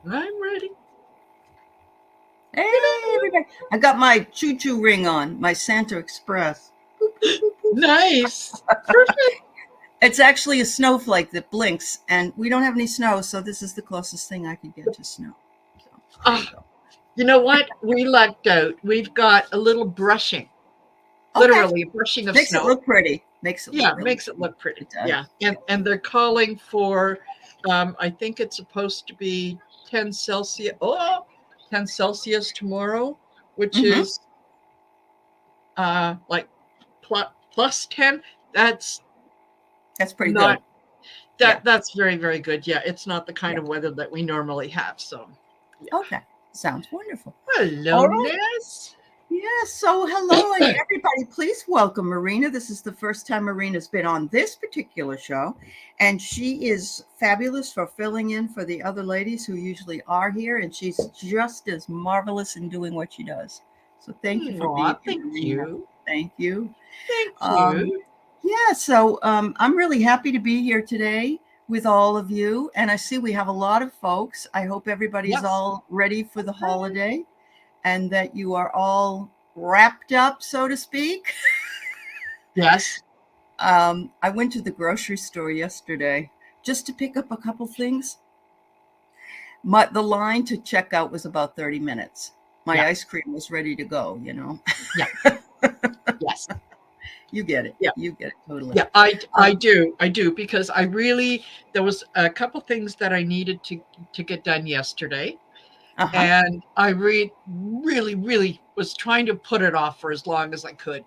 I'm ready. Hey, everybody. I got my choo-choo ring on, my Santa Express. Boop, boop, boop, boop. Nice. Perfect. It's actually a snowflake that blinks, and we don't have any snow, so this is the closest thing I could get to snow. So there Oh, you go. you know what? We lucked out. We've got a little brushing, Okay. literally a brushing of Makes it snow. look pretty. Makes it look Yeah, really makes it pretty. look pretty. It does. Yeah. And they're calling for I think it's supposed to be 10 Celsius. Oh, 10 Celsius tomorrow, which Mm-hmm. is like plus 10. That's That's pretty good. not Yeah. that's very, very good. Yeah, it's not the kind Yeah. of weather that we normally have. So yeah. Okay. Sounds wonderful. Hello, All right. Ness. Yes. So, hello, and everybody, please welcome Marina. This is the first time Marina's been on this particular show, and she is fabulous for filling in for the other ladies who usually are here, and she's just as marvelous in doing what she does. So, thank you for being Aw, here, thank Marina. you. Thank you. Thank Um, you. yeah, so I'm really happy to be here today with all of you, and I see we have a lot of folks. I hope everybody's Yes. all ready for the holiday and that you are all wrapped up, so to speak. Yes. I went to the grocery store yesterday just to pick up a couple things. The line to check out was about 30 minutes. My Yeah. ice cream was ready to go. Yeah. Yes. You get it. Yeah. You get it totally. Yeah. I Um, do. I do because I really there was a couple things that I needed to get done yesterday, uh-huh. and I really was trying to put it off for as long as I could.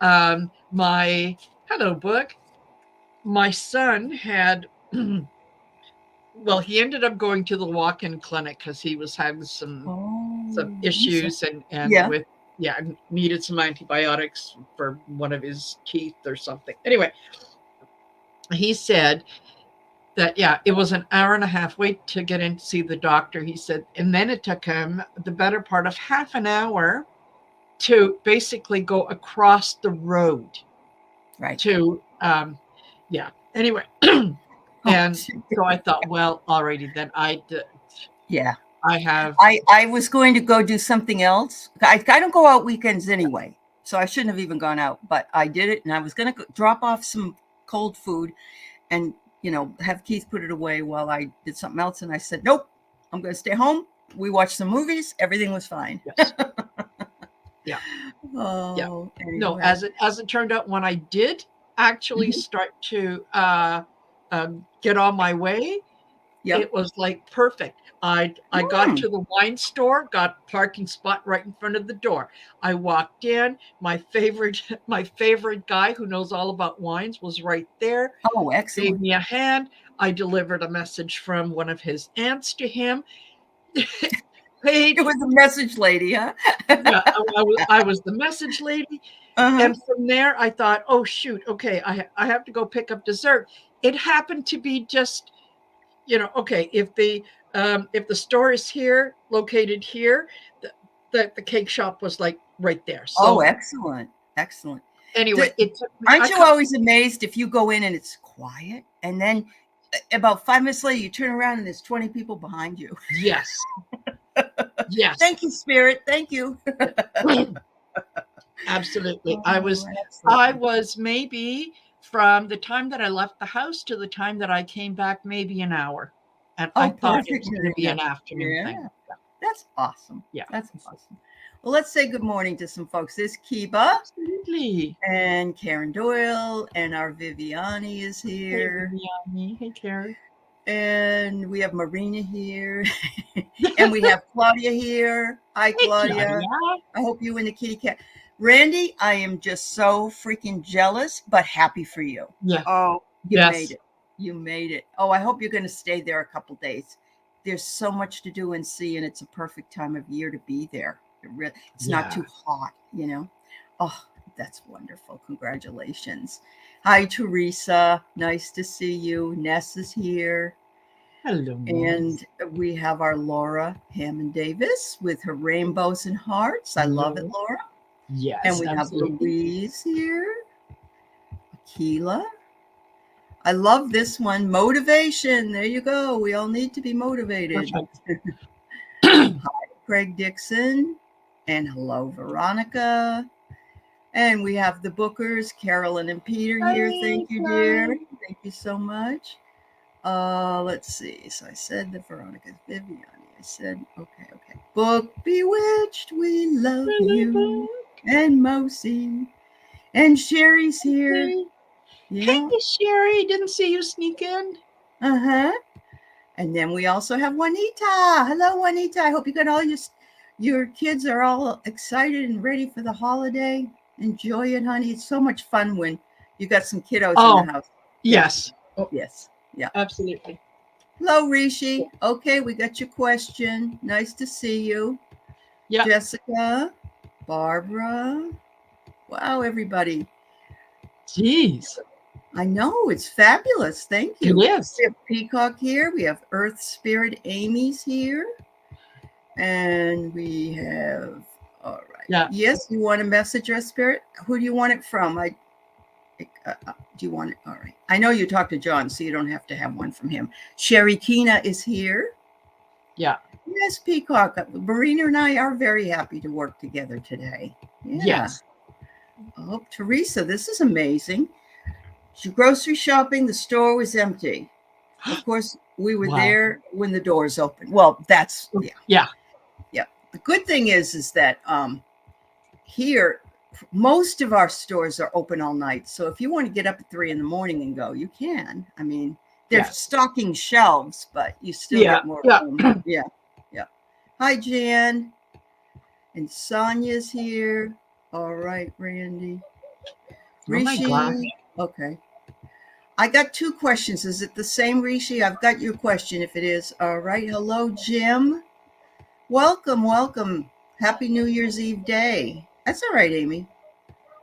My hello book. My son had well, he ended up going to the walk-in clinic because he was having some Oh, I'm so issues and yeah. with yeah needed some antibiotics for one of his teeth or something. Anyway, he said that yeah it was an hour and a half wait to get in to see the doctor. He said, and then it took him the better part of half an hour to basically go across the road Right. to yeah anyway. Oh, And so I thought, well, alrighty then. yeah. I have I was going to go do something else. I don't go out weekends anyway, so I shouldn't have even gone out. But I did it, and I was going to drop off some cold food, and have Keith put it away while I did something else. And I said, nope, I'm going to stay home. We watched some movies. Everything was fine. yes, yeah, yeah. Oh, No, anyway. as it turned out, when I did actually Mhm. start to get on my way, Yep. it was like perfect. I got Mm. to the wine store, got a parking spot right in front of the door. I walked in. My favorite my favorite guy who knows all about wines was right there. Oh, Gave excellent. me a hand. I delivered a message from one of his aunts to him. Paid. It was a message lady, huh? Yeah, I was the message lady. Uh-huh. And from there, I thought, oh, shoot, okay, I have to go pick up dessert. It happened to be just, okay, if the store is here, located here, the cake shop was like right there. Oh, So excellent. Excellent. anyway, it took me Aren't a you couple. always amazed if you go in and it's quiet and then about 5 minutes later you turn around and there's 20 people behind you? Yes, yes. Thank you, Spirit. Thank you. Absolutely. Oh, I absolutely. was maybe from the time that I left the house to the time that I came back, maybe an hour. And I Oh, thought it perfect, was going to be Marina. an afternoon thing. Yeah, that's awesome. Yeah. That's awesome. Well, let's say good morning to some folks. There's Kiba Absolutely. and Karen Doyle, and our Viviani is Hey, here. Viviani. Hey, Carrie. And we have Marina here. And we have Claudia here. Hi, Hey, Claudia. Claudia. I hope you and the kitty cat. Randy, I am just so freaking jealous, but happy for you. Yeah. Oh, you made Yes. it. You made it. Oh, I hope you're going to stay there a couple days. There's so much to do and see, and it's a perfect time of year to be there. It's not Yeah. too hot. Oh, that's wonderful. Congratulations. Hi, Teresa. Nice to see you. Ness is here. Hello, Ness. And we have our Laura Hammond Davis with her rainbows and hearts. I love it, Hello. Laura. And Yes, we have absolutely. Louise here, Akila. I love this one. Motivation. There you go. We all need to be motivated. Perfect. Hi, Craig Dixon. And hello, Veronica. And we have the Bookers, Carolyn and Peter here. Thank you, dear. Thank you so much. Let's see. So I said that Veronica's Viviani. I said, okay. Book Bewitched, we love you. And Mosi. And Sherry's here. Yeah. Hey, Sherry, didn't see you sneak in. Uh-huh. And then we also have Juanita. Hello, Juanita. I hope you got all your kids are all excited and ready for the holiday. Enjoy it, honey. It's so much fun when you got some kiddos in the house. Yes. Yeah. Yes. Yeah. Absolutely. Hello, Rishi. Okay, we got your question. Nice to see you. Yeah. Jessica, Barbara. Wow, everybody. Jeez. I know, it's fabulous. Thank you. It is. We have Peacock here. We have Earth Spirit Amy's here. And we have, all right. Yeah. Yes, you want a message, Earth Spirit? Who do you want it from? Do you want it? All right. I know you talked to John, so you don't have to have one from him. Sherry Kina is here. Yeah. Yes, Peacock. Marina and I are very happy to work together today. Yeah. Yes. Oh, Teresa, this is amazing. She grocery shopping. The store was empty. Of course, we were there when the doors opened. Well, that's yeah. The good thing is that here, most of our stores are open all night. So if you want to get up at 3 a.m. and go, you can. I mean, they're stocking shelves, but you still get more room. Yeah. Hi, Jan. And Sonia's here. All right, Randy. Rishi. Okay. I got 2 questions. Is it the same, Rishi? I've got your question if it is. All right. Hello, Jim. Welcome. Happy New Year's Eve day. That's all right, Amy.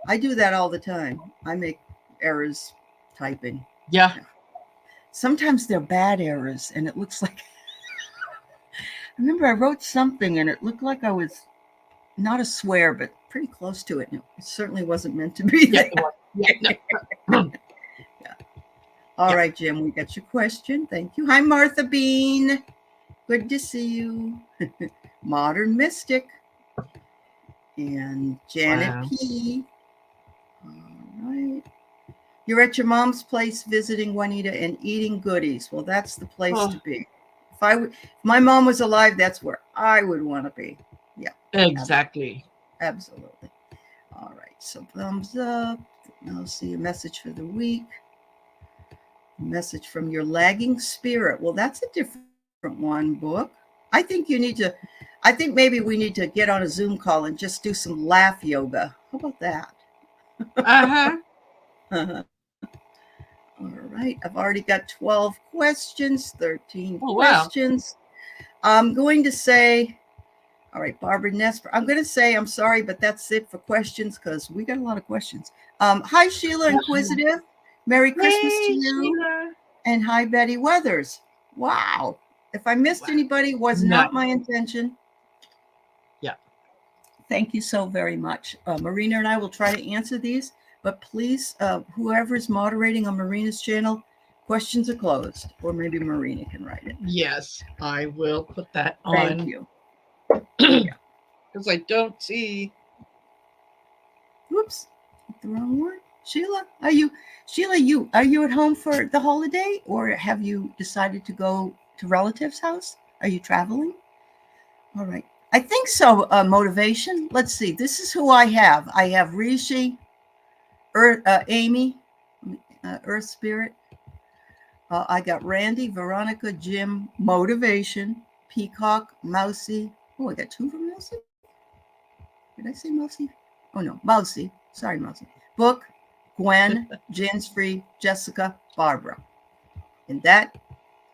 I do that all the time. I make errors typing. Yeah. Sometimes they're bad errors, and it looks like... I remember I wrote something, and it looked like I was not a swear, but pretty close to it. It certainly wasn't meant to be there. All right, Jim, we got your question. Thank you. Hi, Martha Bean. Good to see you. Modern Mystic. And Janet P. All right. You're at your mom's place visiting Juanita and eating goodies. Well, that's the place to be. If my mom was alive, that's where I would want to be. Yeah. Exactly. Absolutely. All right. So thumbs up. I'll see a message for the week. Message from your lagging spirit. Well, that's a different one, Book. I think maybe we need to get on a Zoom call and just do some laugh yoga. How about that? Uh-huh. All right. I've already got 12 questions, 13 questions. I'm going to say, all right, Barbara Nesper. I'm going to say, I'm sorry, but that's it for questions because we got a lot of questions. Hi, Sheila Inquisitive. Merry Christmas to you. Sheila. And hi, Betty Weathers. Wow. If I missed anybody, was not my intention. Yeah. Thank you so very much. Marina and I will try to answer these, but please, whoever is moderating on Marina's channel, questions are closed, or maybe Marina can write it. Yes, I will put that on. Thank you. Because I don't see. Whoops, the wrong one. Sheila, are you at home for the holiday, or have you decided to go to relatives' house? Are you traveling? All right. I think so. Motivation. Let's see. This is who I have. I have Rishi, Amy, Earth Spirit. I got Randy, Veronica, Jim, Motivation, Peacock, Mousy. Oh, I got 2 from Mousy. Did I say Mousy? Oh, no. Mousy. Sorry, Mousy. Book, Gwen, Jan's Free, Jessica, Barbara. And that,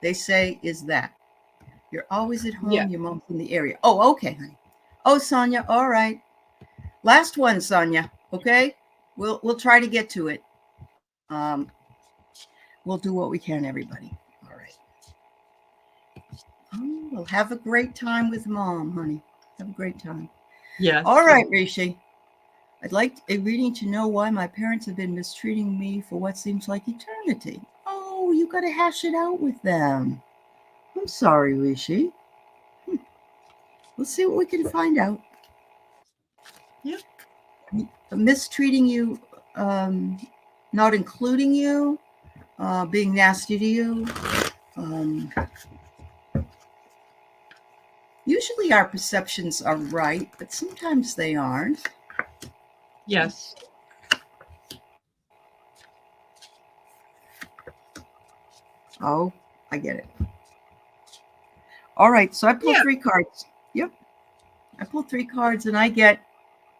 they say, is that. You're always at home. Your mom's in the area. Oh, okay, honey. Oh, Sonia. All right. Last one, Sonia. Okay. We'll try to get to it. We'll do what we can, everybody. All right. Oh, we'll have a great time with Mom, honey. Have a great time. Yes. All right, Rishi. I'd like a reading to know why my parents have been mistreating me for what seems like eternity. Oh, you got to hash it out with them. I'm sorry, Rishi. We'll see what we can find out. Yeah. Mistreating you, not including you, being nasty to you. Um, Usually our perceptions are right, but sometimes they aren't. Yes. Oh, I get it. All right, so I pull Yeah. 3 cards. Yep, I pull 3 cards and I get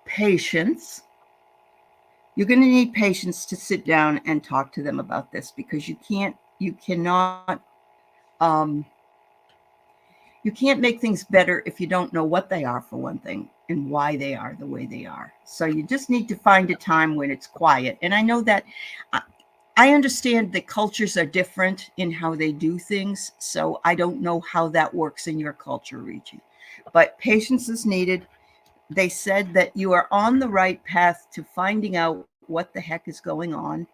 patience. You're going to need patience to sit down and talk to them about this because you um, can't make things better if you don't know what they are, for one thing, and why they are the way they are. So you just need to find a time when it's quiet. And I know that I understand that cultures are different in how they do things. So I don't know how that works in your culture, Ricci. But patience is needed. They said that you are on the right path to finding out what the heck is going on.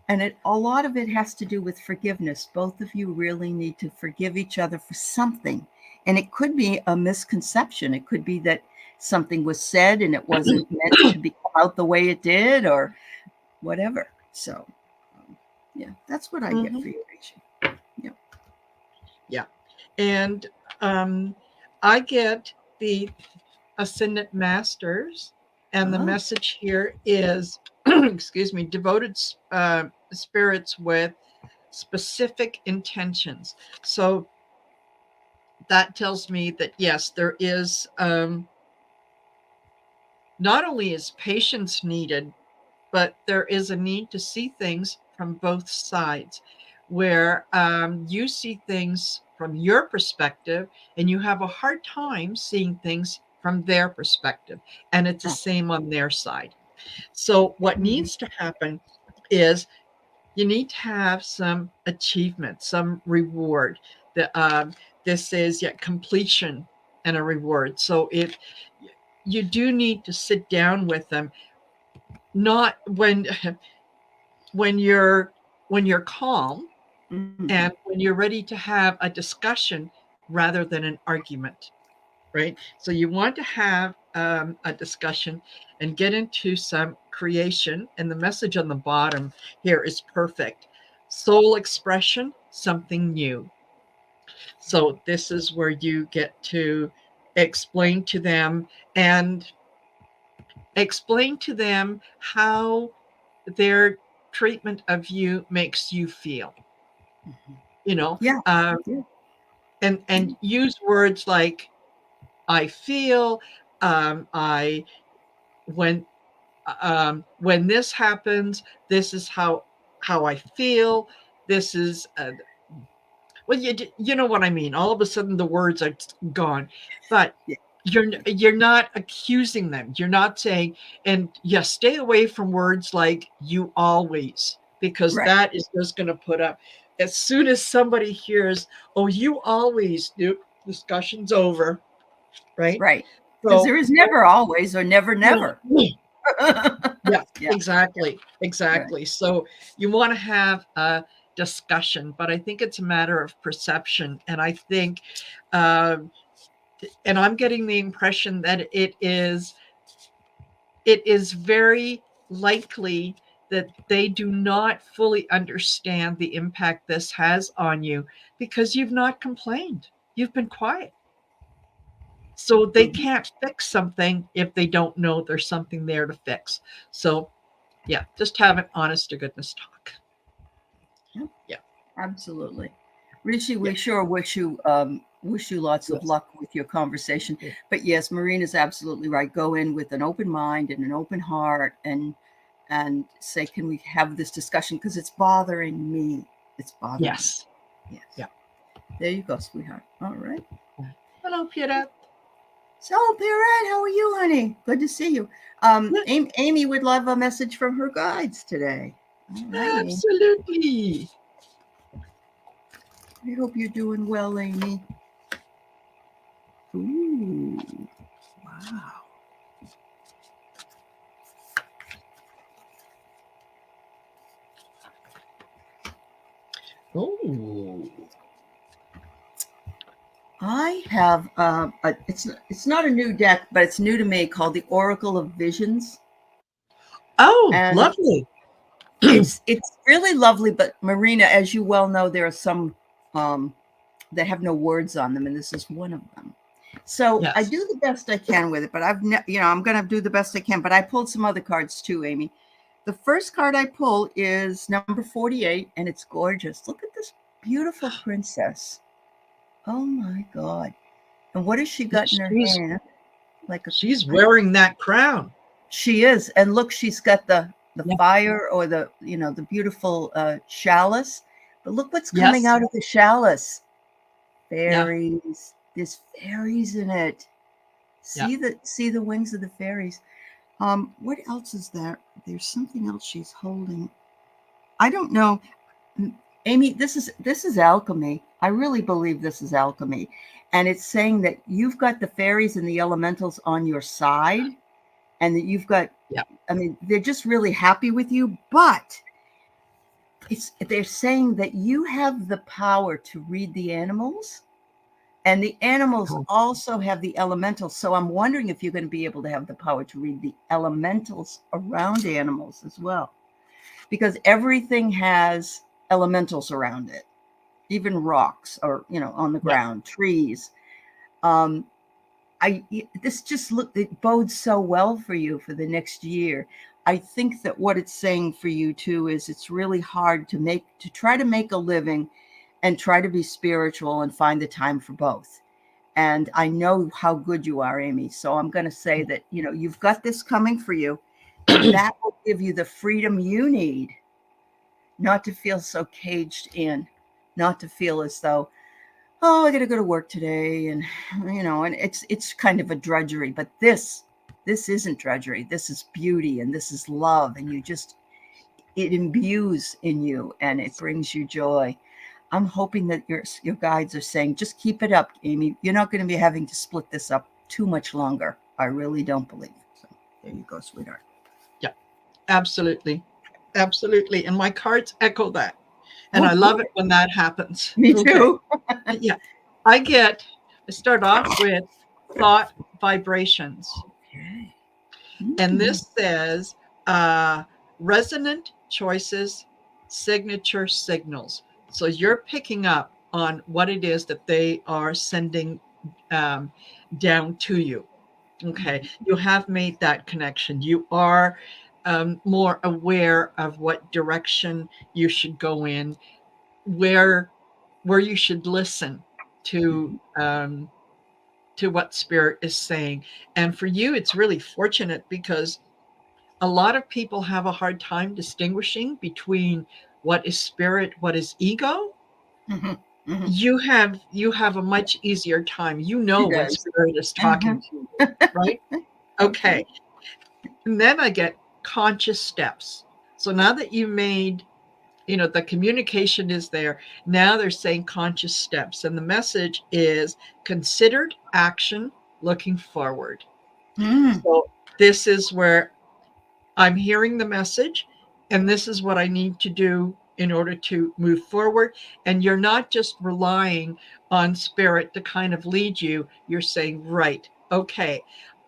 And a lot of it has to do with forgiveness. Both of you really need to forgive each other for something. And it could be a misconception. It could be that something was said and it wasn't meant to be come out the way it did or whatever. So, yeah, that's what I get Hmm. for you, Rachel. Yeah. Yeah. And um, I get the Ascendant Masters, and the Oh. message here is, excuse me, devoted spirits with specific intentions. So that tells me that yes, there is not only is patience needed, but there is a need to see things from both sides, where you see things from your perspective and you have a hard time seeing things from their perspective. And it's the same on their side. So, what Mhm. needs to happen is you need to have some achievement, some reward. That this is yet completion and a reward. So, if you do need to sit down with them, not when you're when you're calm Mhm. and when you're ready to have a discussion rather than an argument, right? So you want to have a discussion and get into some creation. And the message on the bottom here is perfect: soul expression, something new. So this is where you get to explain to them and explain to them how their treatment of you makes you feel, Mhm. you know, Yeah. Yeah. and use words like I feel, I when this happens, this is how I feel. This is well, you know what I mean. All of a sudden, the words are gone, but Yeah. you're not accusing them. You're not saying, and yeah, stay away from words like "you always," because Right. that is just going to put up. As soon as somebody hears, "Oh, you always do," discussion's over, right? Right. Because So there is never always or never, never. yeah, yeah, Yeah. exactly, Right. exactly. So you want to have a discussion, but I think it's a matter of perception, and I think, uh, and I'm getting the impression that it is very likely that they do not fully understand the impact this has on you because you've not complained. You've been quiet. So they Mhm. can't fix something if they don't know there's something there to fix. So yeah, just have an honest to goodness talk. Yep. Yeah. Absolutely. Rishi, Yeah. we sure wish you lots of Yes. luck with your conversation. But yes, Marina's absolutely right. Go in with an open mind and an open heart and say, can we have this discussion? Because it's bothering me. It's bothering me. Yes. Yes. Yeah. There you go, sweetheart. All right. Hello, Pierre. So, Pierrette, how are you, honey? Good to see you. Amy would love a message from her guides today. All right, Amy. Absolutely. I hope you're doing well, Amy. Ooh, wow. Oh. I have it's not a new deck, but it's new to me, called the Oracle of Visions, Oh, and lovely. it's really lovely. But Marina, as you well know, there are some um, that have no words on them, and this is one of them. So I do Yes. the best I can with it, but I'm going to do the best I can. But I pulled some other cards too, Amy. The first card I pull is number 48, and it's gorgeous. Look at this beautiful princess. Oh my God. And what has she got in her She's hand? Like a, she's I don't, wearing that crown. she is. And look, she's got the Yeah. fire, or the beautiful chalice. But look what's coming Yes. out of the chalice. Yeah. Fairies. There's fairies in it. Yeah. See the wings of the fairies. What else is there? There's something else she's holding. I don't know. Amy, this is alchemy. I really believe this is alchemy. And it's saying that you've got the fairies and the elementals on your side, and that you've got, Yeah. I mean, they're just really happy with you, but they're saying that you have the power to read the animals, and the animals Oh, also have the elementals. So I'm wondering if you're going to be able to have the power to read the elementals around animals as well, because everything has elementals around it, even rocks, or on the yeah. ground, trees. Um, I This just it bodes so well for you for the next year. I think that what it's saying for you too is it's really hard to try to make a living and try to be spiritual and find the time for both. And I know how good you are, Amy. So I'm going to say that, you've got this coming for you, and that will give you the freedom you need, not to feel so caged in, not to feel as though, oh, I got to go to work today. And it's kind of a drudgery, but this isn't drudgery. This is beauty, and this is love. And it imbues in you, and it brings you joy. I'm hoping that your guides are saying, just keep it up, Amy. You're not going to be having to split this up too much longer. I really don't believe. So there you go, sweetheart. Yeah. Absolutely. Absolutely. And my cards echo that. And Oh, I love good. it when that happens. Me Okay. too. Yeah. I start off with thought vibrations. Okay. And Mm. this says uh, resonant choices, signature signals. So you're picking up on what it is that they are sending um, down to you. Okay. You have made that connection. You are more aware of what direction you should go in, where you should listen to um, what spirit is saying. And for you, it's really fortunate because a lot of people have a hard time distinguishing between what is spirit, what is ego. Mm-hmm. Mm-hmm. You have a much easier time. You She know when does. spirit is Uh-huh. talking to you, right? Okay. Okay. And then I get conscious steps. So now that you made, the communication is there. Now they're saying conscious steps. And the message is considered action looking forward. Mm. So this is where I'm hearing the message, and this is what I need to do in order to move forward. And you're not just relying on spirit to kind of lead you. You're saying, right, okay,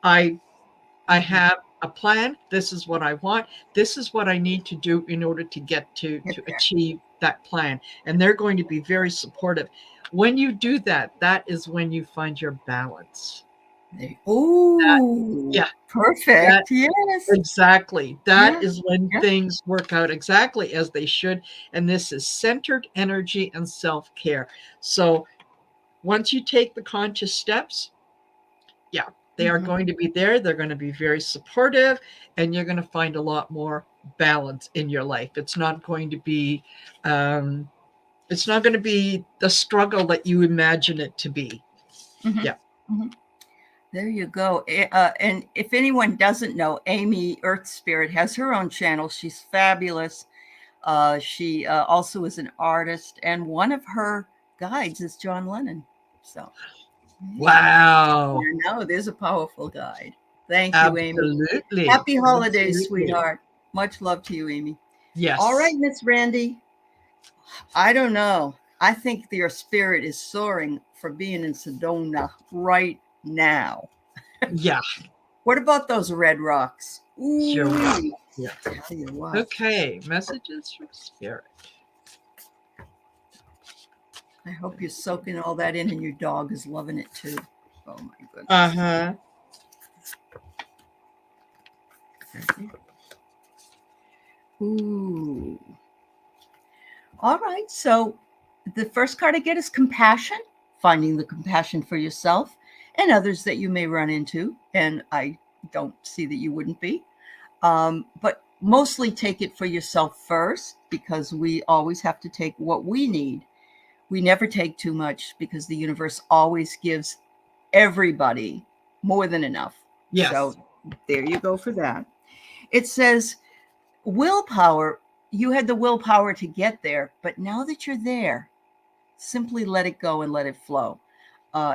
I I Mm-hmm. have a plan. This is what I want. This is what I need to do in order to get Get to there. achieve that plan. And they're going to be very supportive. When you do that, that is when you find your balance. Oh, Yeah, that perfect. Yes. exactly. That Yeah. is when Yeah. things work out exactly as they should. And this is centered energy and self-care. So once you take the conscious steps, yeah, they are Mm-hmm. going to be there. They're going to be very supportive, and you're going to find a lot more balance in your life. Um, it's not going to be the struggle that you imagine it to be. Mm-hmm. Yeah. Mm-hmm. There you go. And if anyone doesn't know, Amy Earth Spirit has her own channel. She's fabulous. She also is an artist, and one of her guides is John Lennon. So, yeah. Wow. I know there's a powerful guide. Thank you, Amy. Absolutely. Happy holidays, Absolutely. sweetheart. Much love to you, Amy. All right, Yes. Miss Randy. I don't know. I think your spirit is soaring for being in Sedona right now. Yeah, What about those red rocks? you're right. Ooh, Yeah. tell you what. Okay, messages from spirit. I hope you're soaking all that in and your dog is loving it too. Oh my Uh goodness. huh. Ooh. All right. So the first card I get is compassion, finding the compassion for yourself and others that you may run into. And I don't see that you wouldn't be. But mostly take it for yourself first, because we always have to take what we need. We never take too much because the universe always gives everybody more than enough. So Yes. there you go for that. It says willpower. You had the willpower to get there, but now that you're there, simply let it go and let it flow.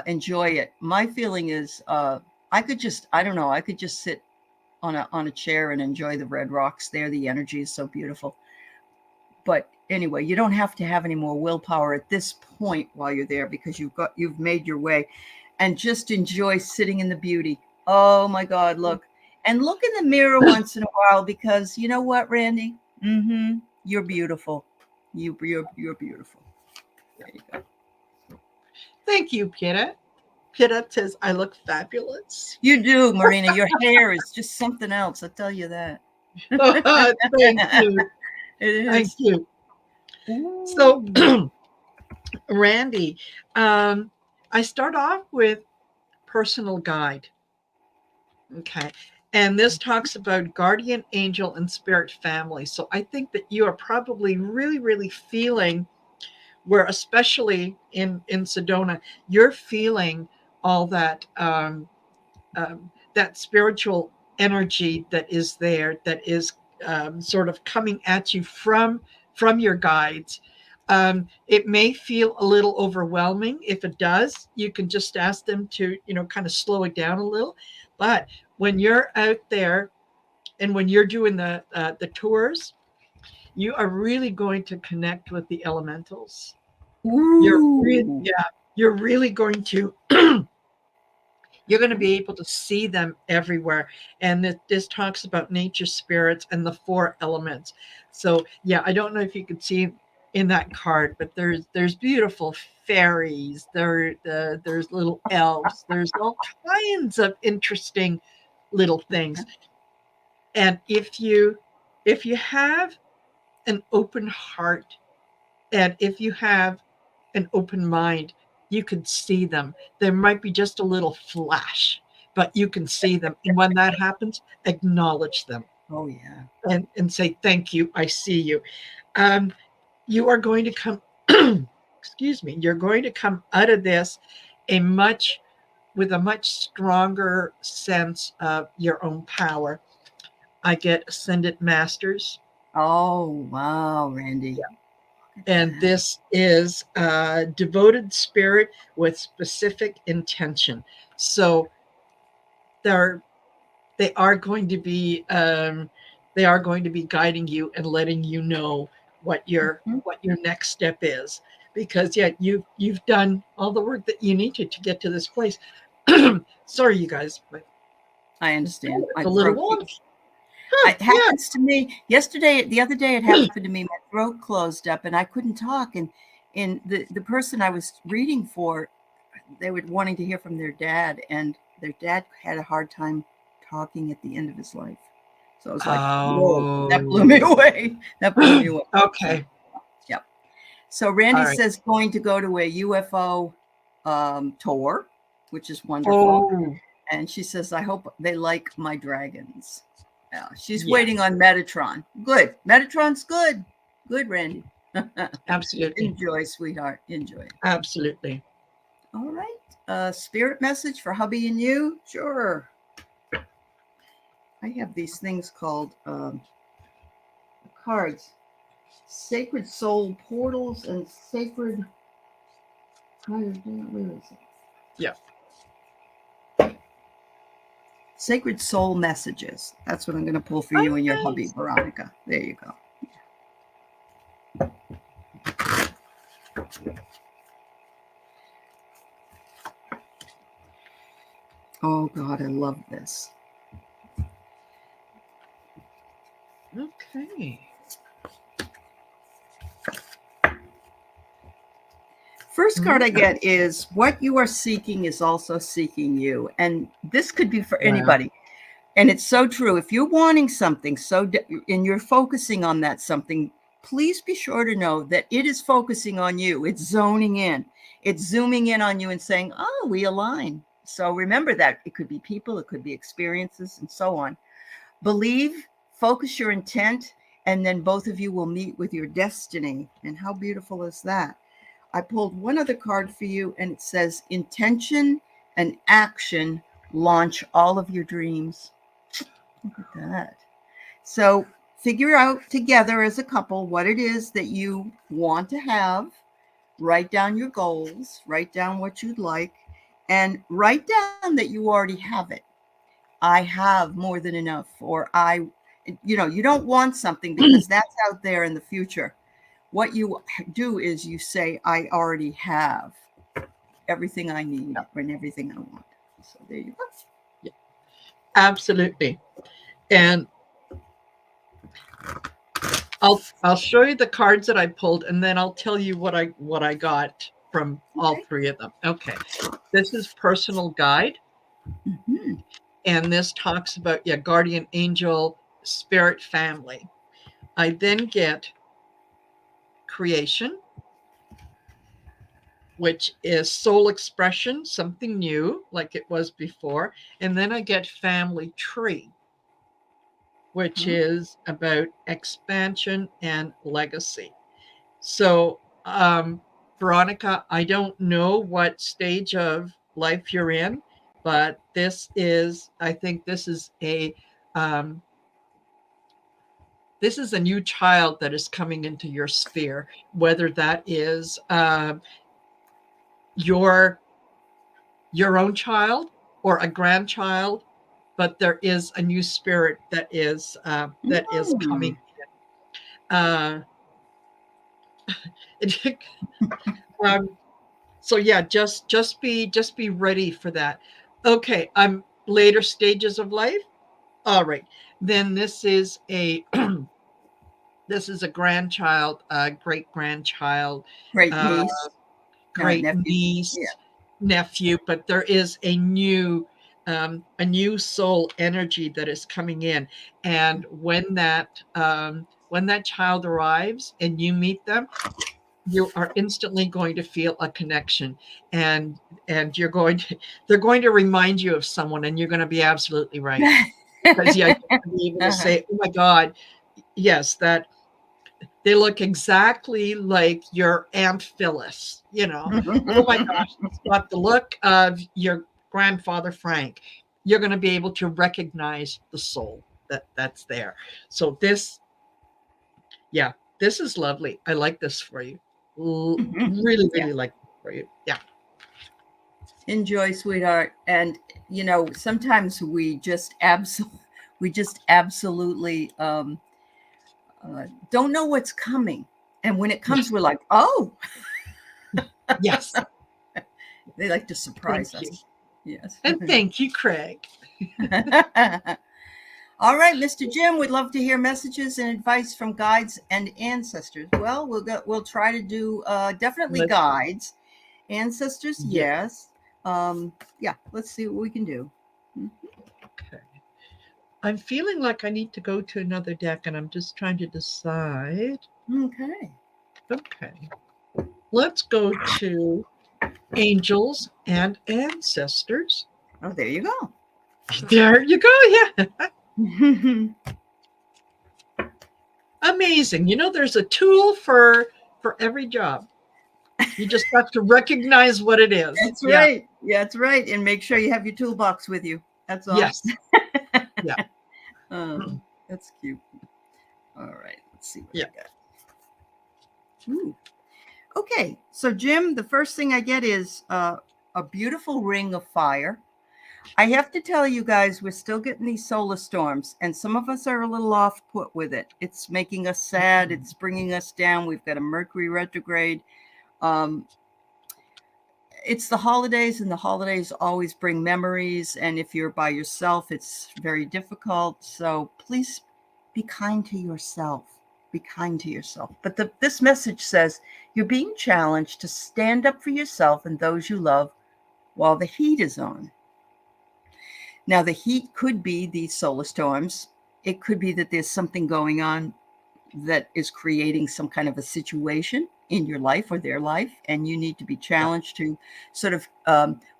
Enjoy it. My feeling is I could just, I don't know, I could just sit on a chair and enjoy the red rocks there. The energy is so beautiful. But anyway, you don't have to have any more willpower at this point while you're there, because you've made your way, and just enjoy sitting in the beauty. Oh my God, look. And look in the mirror once in a while, because you know what, Randy? You're beautiful. You're beautiful. There you go. Thank you, Pieta. Pieta says I look fabulous. You do, Marina. Your hair is just something else. I'll tell you that. Thank you. It Thank is. you. So, Ooh. Randy, I start off with personal guide. Okay. And this talks about guardian angel and spirit family. So I think that you are probably really, really feeling where, especially in Sedona, you're feeling all that spiritual energy that is there, that is sort of coming at you from your guides. It may feel a little overwhelming. If it does, you can just ask them to, kind of slow it down a little. But when you're out there and when you're doing the tours, you are really going to connect with the elementals. Ooh. Yeah, you're really going to you're going to be able to see them everywhere. And this talks about nature spirits and the four elements. So yeah, I don't know if you could see in that card, but there's beautiful fairies, there's little elves, there's all kinds of interesting little things. And if you have an open heart, and if you have an open mind, you can see them. There might be just a little flash, but you can see them. And when that happens, acknowledge them Oh yeah. and say, thank you, I see you. Um, you are going to come, excuse me, you're going to come out of this a much with a much stronger sense of your own power. I get ascendant masters. Oh wow, Randy. Look at And that. this is a devoted spirit with specific intention. So they're they are going to be they are going to be guiding you and letting you know Mhm. what your next step is, because yeah, you've done all the work that you needed to get to this place. Sorry, you guys, but I it's understand. My a little throat wonky. keeps. Huh, It yeah. happens to me. The other day, it happened to me. My throat closed up, and I couldn't talk. And the person I was reading for, they were wanting to hear from their dad, and their dad had a hard time talking at the end of his life. So I was like, whoa, that blew me Oh. away. That blew me away. So, Okay. yeah. So All Randy right. says going to go to a UFO tour, which is wonderful. Oh, And she says, I hope they like my dragons. Yeah, she's yeah, waiting on Metatron. Good. Metatron's good. Good, Randy. absolutely. Enjoy, sweetheart. Enjoy. Absolutely. All right. Spirit message for hubby and you? Sure. I have these things called cards, Sacred Soul Portals and Sacred. Where is it? Yeah. Sacred Soul Messages. That's what I'm going to pull for Oh, you and your hubby, nice. Veronica. There you go. Oh God, I love this. Okay. First card I get is what you are seeking is also seeking you. And this could be for anybody. And it's so true. If you're wanting something and you're focusing on that something, please be sure to know that it is focusing on you. It's zoning in. It's zooming in on you and saying, oh, we align. So remember that. It could be people, it could be experiences, and so on. Believe, focus your intent, and then both of you will meet with your destiny. And how beautiful is that? I pulled one other card for you, and it says intention and action launch all of your dreams. Look at that. So figure out together as a couple what it is that you want to have. Write down your goals, write down what you'd like, and write down that you already have it. I have more than enough, or you don't want something because that's out there in the future. What you do is you say, I already have everything I need and everything I want. So there you go. Yeah, absolutely. And I'll show you the cards that I pulled, and then I'll tell you what I got from all three of them. Okay. This is personal guide. Mm-hmm. And this talks about guardian angel, spirit, family. I then get creation, which is soul expression, something new like it was before. And then I get family tree, which is about expansion and legacy. So, Veronica, I don't know what stage of life you're in, but I think this is a new child that is coming into your sphere, whether that is your own child or a grandchild, but there is a new spirit that is coming. Uh, um, so yeah, just be ready for that. Okay, I'm later stages of life. All right, then this is a this is a grandchild, great grandchild, Great uh, niece. great Nephew. niece, Yeah. nephew, but there is a new soul energy that is coming in, and when that child arrives and you meet them, you are instantly going to feel a connection, and they're going to remind you of someone, and you're going to be absolutely right, because you're going to be able to say, oh my God, yes, that they look exactly like your Aunt Phyllis, Oh my gosh, it's got the look of your grandfather Frank. You're going to be able to recognize the soul that's there. So this is lovely. I like this for you. Really, Yeah. really like it for you. Yeah. Enjoy, sweetheart. And sometimes we just absolutely don't know what's coming, and when it comes, we're like, oh. Yes. They like to surprise Thank you. us. Yes. And thank you, Craig. All right, Mr. Jim, we'd love to hear messages and advice from guides and ancestors. Well, we'll try to do definitely guides. Ancestors, yes. Let's see what we can do. Okay. I'm feeling like I need to go to another deck, and I'm just trying to decide. Okay. Let's go to angels and ancestors. Oh, there you go. There you go. Yeah. Amazing. There's a tool for every job. You just have to recognize what it is. That's right. Yeah, that's right. And make sure you have your toolbox with you. That's all. Yes. Yeah. That's cute. All right. Let's see what I got. Ooh. Okay. So, Jim, the first thing I get is a beautiful ring of fire. I have to tell you guys, we're still getting these solar storms, and some of us are a little off put with it. It's making us sad. It's bringing us down. We've got a Mercury retrograde. Um, it's the holidays, and the holidays always bring memories. And if you're by yourself, it's very difficult. So please be kind to yourself. Be kind to yourself. But this message says you're being challenged to stand up for yourself and those you love while the heat is on. Now, the heat could be these solar storms. It could be that there's something going on that is creating some kind of a situation in your life or their life, and you need to be Yeah. challenged to sort of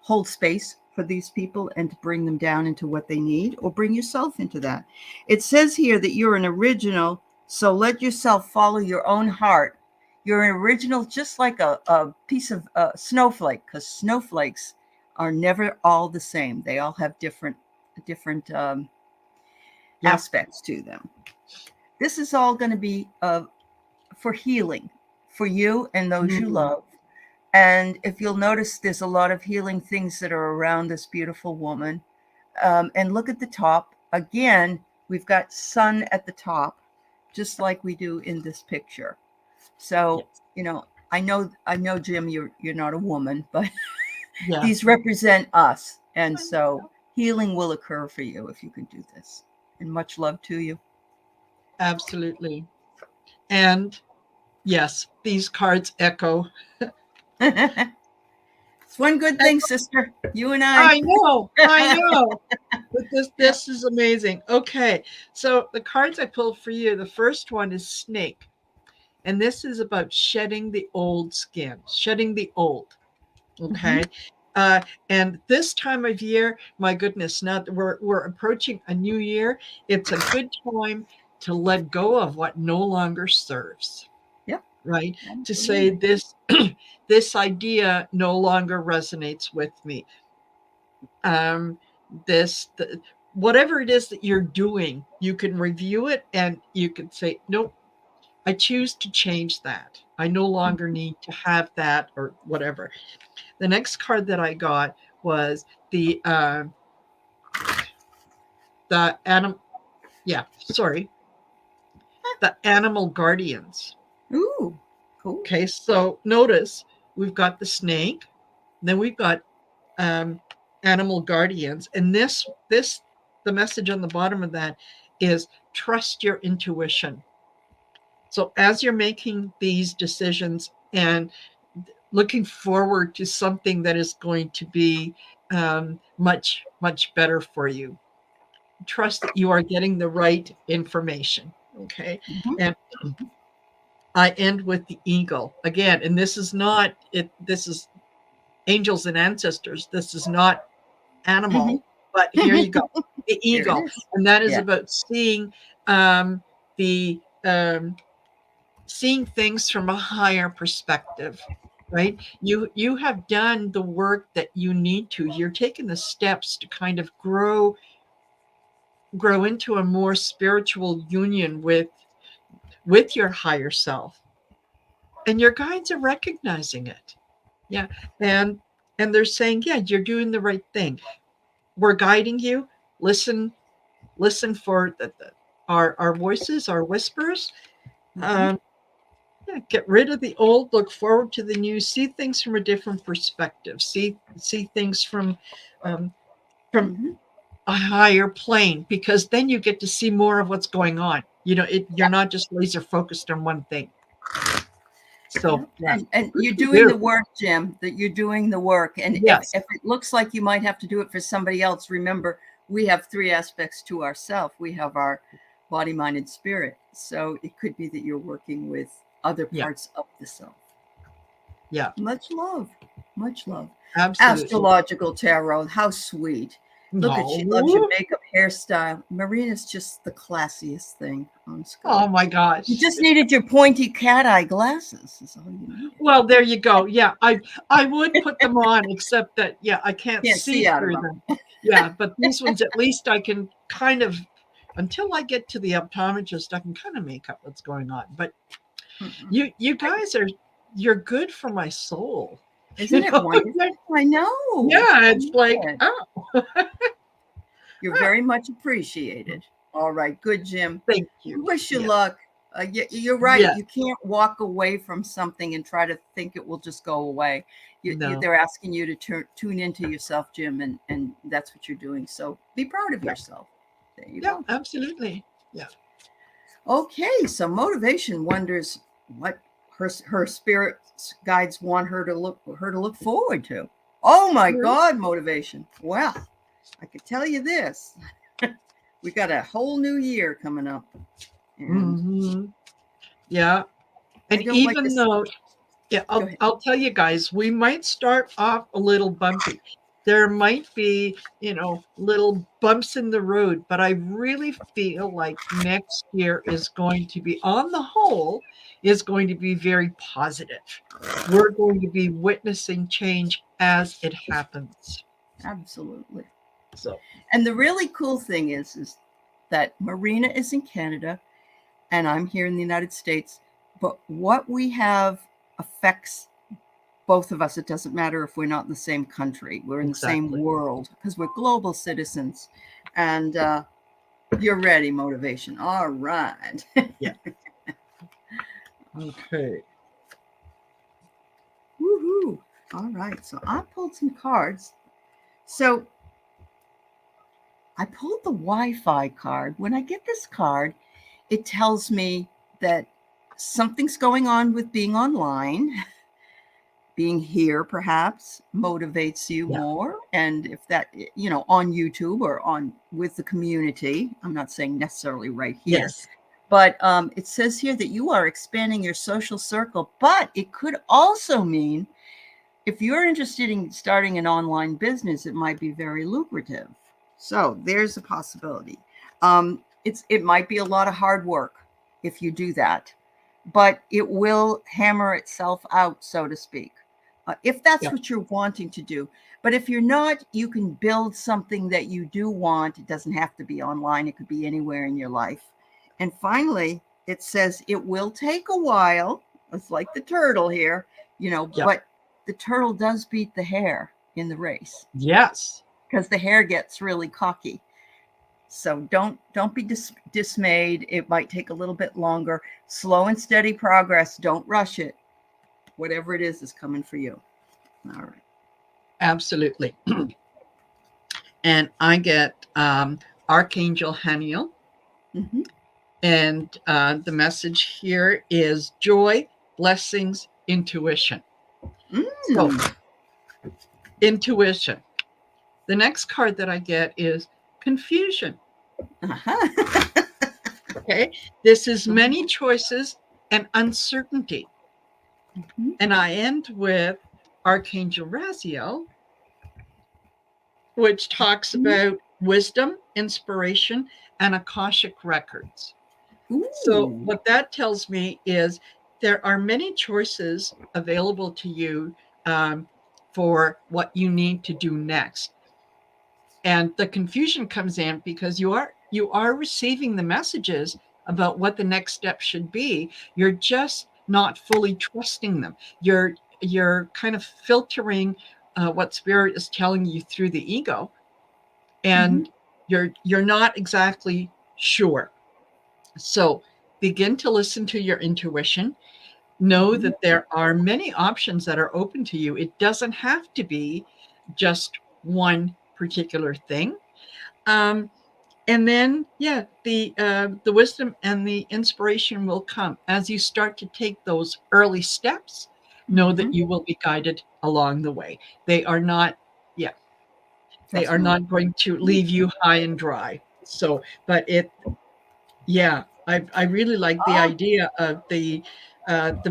hold space for these people and to bring them down into what they need, or bring yourself into that. It says here that you're an original, so let yourself follow your own heart. You're an original, just like a piece of snowflake, because snowflakes are never all the same. They all have different Yeah. aspects to them. This is all going to be for healing for you and those you love. And if you'll notice, there's a lot of healing things that are around this beautiful woman. And look at the top. Again, we've got sun at the top, just like we do in this picture. So, Yes. I know, Jim, you're not a woman, but Yeah. these represent us. And so healing will occur for you if you can do this. And much love to you. Absolutely. And yes, these cards echo. It's one good thing, sister. You and I. I know. I know. But this is amazing. Okay. So the cards I pulled for you, the first one is snake. And this is about shedding the old skin, shedding the old. Mm-hmm. Okay. And this time of year, my goodness, now that we're approaching a new year, it's a good time to let go of what no longer serves. Yep. Right? To say Absolutely. this this idea no longer resonates with me. Um, this whatever it is that you're doing, you can review it and you can say, nope, I choose to change that. I no longer need to have that or whatever. The next card that I got was the animal. Yeah, sorry, the animal guardians. Ooh, cool. Okay, so notice we've got the snake, then we've got um, animal guardians, and this the message on the bottom of that is trust your intuition. So as you're making these decisions and looking forward to something that is going to be much better for you, trust that you are getting the right information. Okay. Mm-hmm. And I end with the eagle again, and this is not it. This is angels and ancestors. This is not animal, but here you go, the There it eagle, is. and that is Yeah. about seeing um, the seeing things from a higher perspective. Right, you have done the work that you need to. You're taking the steps to kind of grow into a more spiritual union with your higher self, and your guides are recognizing it. Yeah, and they're saying, yeah, you're doing the right thing. We're guiding you. Listen for our voices, our whispers. Mm-hmm. um, yeah, get rid of the old, look forward to the new, see things from a different perspective, see things um, from Mm-hmm. a higher plane, because then you get to see more of what's going on. You're not just laser focused on one thing. So Yep. yeah, And good you're for doing the you. work, Jim. That you're doing the work. And Yes. if it looks like you might have to do it for somebody else, remember we have three aspects to ourself. We have our body, mind, and spirit. So it could be that you're working with other Yeah. parts of the self. Yeah. Much love. Much love. Absolutely. Astrological tarot. How sweet. Look at, she loves your No. makeup, hairstyle. Marina's just the classiest thing on Oh Skype. my You gosh. just needed your pointy cat eye glasses, is all you needed. Well, there you go. Yeah, I would put them on, except that yeah, I can't Can't see see out of through them. them. Yeah, but these ones at least I can kind of, until I get to the optometrist, I can kind of make out what's going on. But Mm-mm. you guys you're good for my soul. Isn't You it know? wonderful? I know. Yeah, I it's like, know it. oh. You're very much appreciated. All right. Good, Jim. Thank We you. wish you Yeah. luck. You're right. Yeah. You can't walk away from something and try to think it will just go away. No. They're asking you to tune into yourself, Jim, and that's what you're doing. So be proud of Yeah. yourself. There you Yeah. go. Absolutely. Yeah. Okay, so motivation wonders what her spirit guides want her to look forward to. Oh my God, motivation! Well, I could tell you this: we got a whole new year coming up, and Mm-hmm. Yeah. I And don't like even this. though, yeah, Go ahead. I'll tell you guys, we might start off a little bumpy. There might be, little bumps in the road, but I really feel like next year is going to be, on the whole, is going to be very positive. We're going to be witnessing change as it happens. Absolutely. So, And the really cool thing is that Marina is in Canada and I'm here in the United States. But what we have affects both of us. It doesn't matter if we're not in the same country. We're in the same exactly. world because we're global citizens. And you're ready, motivation. All right. Yeah. Okay. Woohoo. All right. So I pulled some cards. So I pulled the Wi-Fi card. When I get this card, it tells me that something's going on with being online. Being here perhaps motivates you Yeah. more. And if that, on YouTube or on with the community, I'm not saying necessarily right here, Yes. but it says here that you are expanding your social circle, but it could also mean if you're interested in starting an online business, it might be very lucrative. So there's a possibility. It might be a lot of hard work if you do that, but it will hammer itself out, so to speak, if that's Yeah. what you're wanting to do. But if you're not, you can build something that you do want. It doesn't have to be online. It could be anywhere in your life. And finally, it says it will take a while. It's like the turtle here, Yeah. but the turtle does beat the hare in the race Yes. because the hare gets really cocky. So don't be dismayed. It might take a little bit longer. Slow and steady progress. Don't rush it. Whatever it is coming for you. All right. Absolutely. And I get Archangel Haniel. Mm-hmm. And the message here is joy, blessings, intuition. So, intuition. The next card that I get is confusion. Uh-huh. Okay. This is many choices and uncertainty. Mm-hmm. And I end with Archangel Raziel, which talks about wisdom, inspiration, and Akashic records. So, Ooh. what that tells me is there are many choices available to you for what you need to do next. And the confusion comes in because you are receiving the messages about what the next step should be. You're just not fully trusting them. You're kind of filtering what spirit is telling you through the ego, Mm-hmm. and you're not exactly sure. So begin to listen to your intuition. Know Mm-hmm. that there are many options that are open to you. It doesn't have to be just one particular thing. Um, and then, yeah, the wisdom and the inspiration will come as you start to take those early steps. Know Mm-hmm. that you will be guided along the way. They are not, yeah, they That's are more. not going to leave you high and dry. So, but yeah, I really like the Oh, idea of the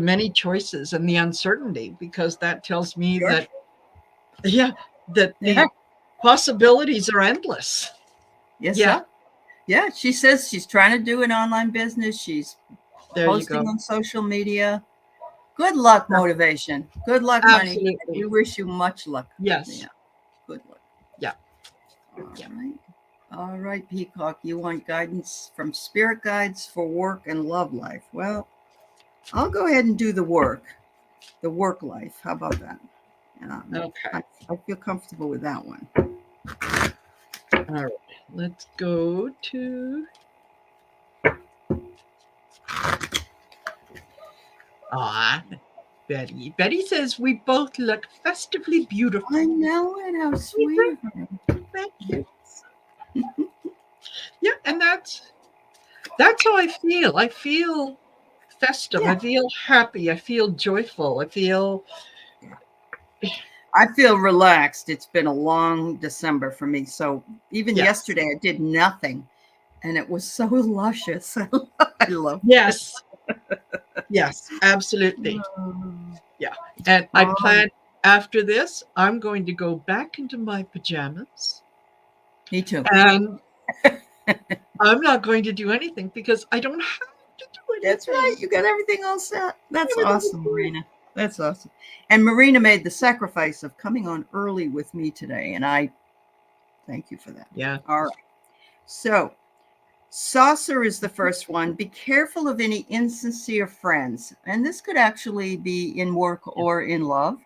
many choices and the uncertainty, because that tells me sure. that, yeah, that Yeah. the possibilities are endless. Yes, Yeah, sir. Yeah. She says she's trying to do an online business. She's there you posting go. on social media. Good luck, motivation. Good luck, honey. Absolutely. We wish you much luck. Yes. Yeah. Good luck. Yeah. All Yeah. right. All right, Peacock. You want guidance from spirit guides for work and love life? Well, I'll go ahead and do the work life. How about that? Okay. I feel comfortable with that one. All right. let's go to. Ah, Betty. Betty says we both look festively beautiful. I know it. How sweet of her. Thank you. Yeah, and that's how I feel. I feel festive. Yeah. I feel happy. I feel joyful. I feel. I feel relaxed. It's been a long December for me. So even Yes. yesterday, I did nothing, and it was so luscious. I love it. Yes. Yes. Absolutely. Yeah. And I Um, plan after this, I'm going to go back into my pajamas Me too. and I'm not going to do anything because I don't have to do That's right. anything. You got everything all set. That's Everything is awesome, good. Marina. That's awesome. And Marina made the sacrifice of coming on early with me today, and I thank you for that. Yeah. All right. So, saucer is the first one. Be careful of any insincere friends. And this could actually be in work Yeah. or in love.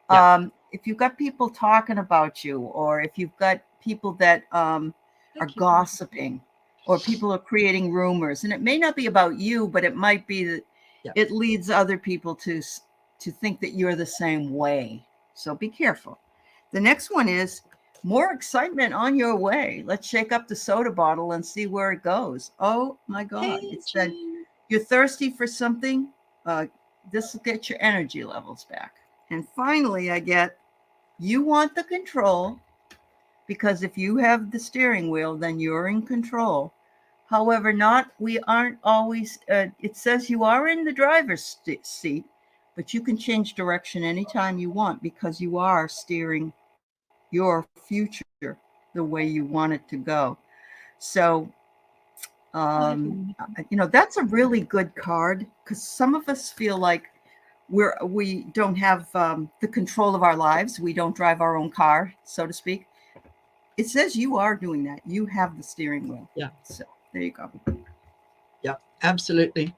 Yeah. If you've got people talking about you, or if you've got people that are Thank you. gossiping, or people are creating rumors, and it may not be about you, but it might be that Yeah. it leads other people to think that you're the same way. So be careful. The next one is more excitement on your way. Let's shake up the soda bottle and see where it goes. Oh my God. It said, Paging. you're thirsty for something. Uh, this will get your energy levels back. And finally, I get, you want the control, because if you have the steering wheel, then you're in control. However, we aren't always, it says you are in the driver's seat, but you can change direction anytime you want because you are steering your future the way you want it to go. So, that's a really good card, because some of us feel like we don't have the control of our lives. We don't drive our own car, so to speak. It says you are doing that. You have the steering wheel. Yeah. So there you go. Yeah. Absolutely.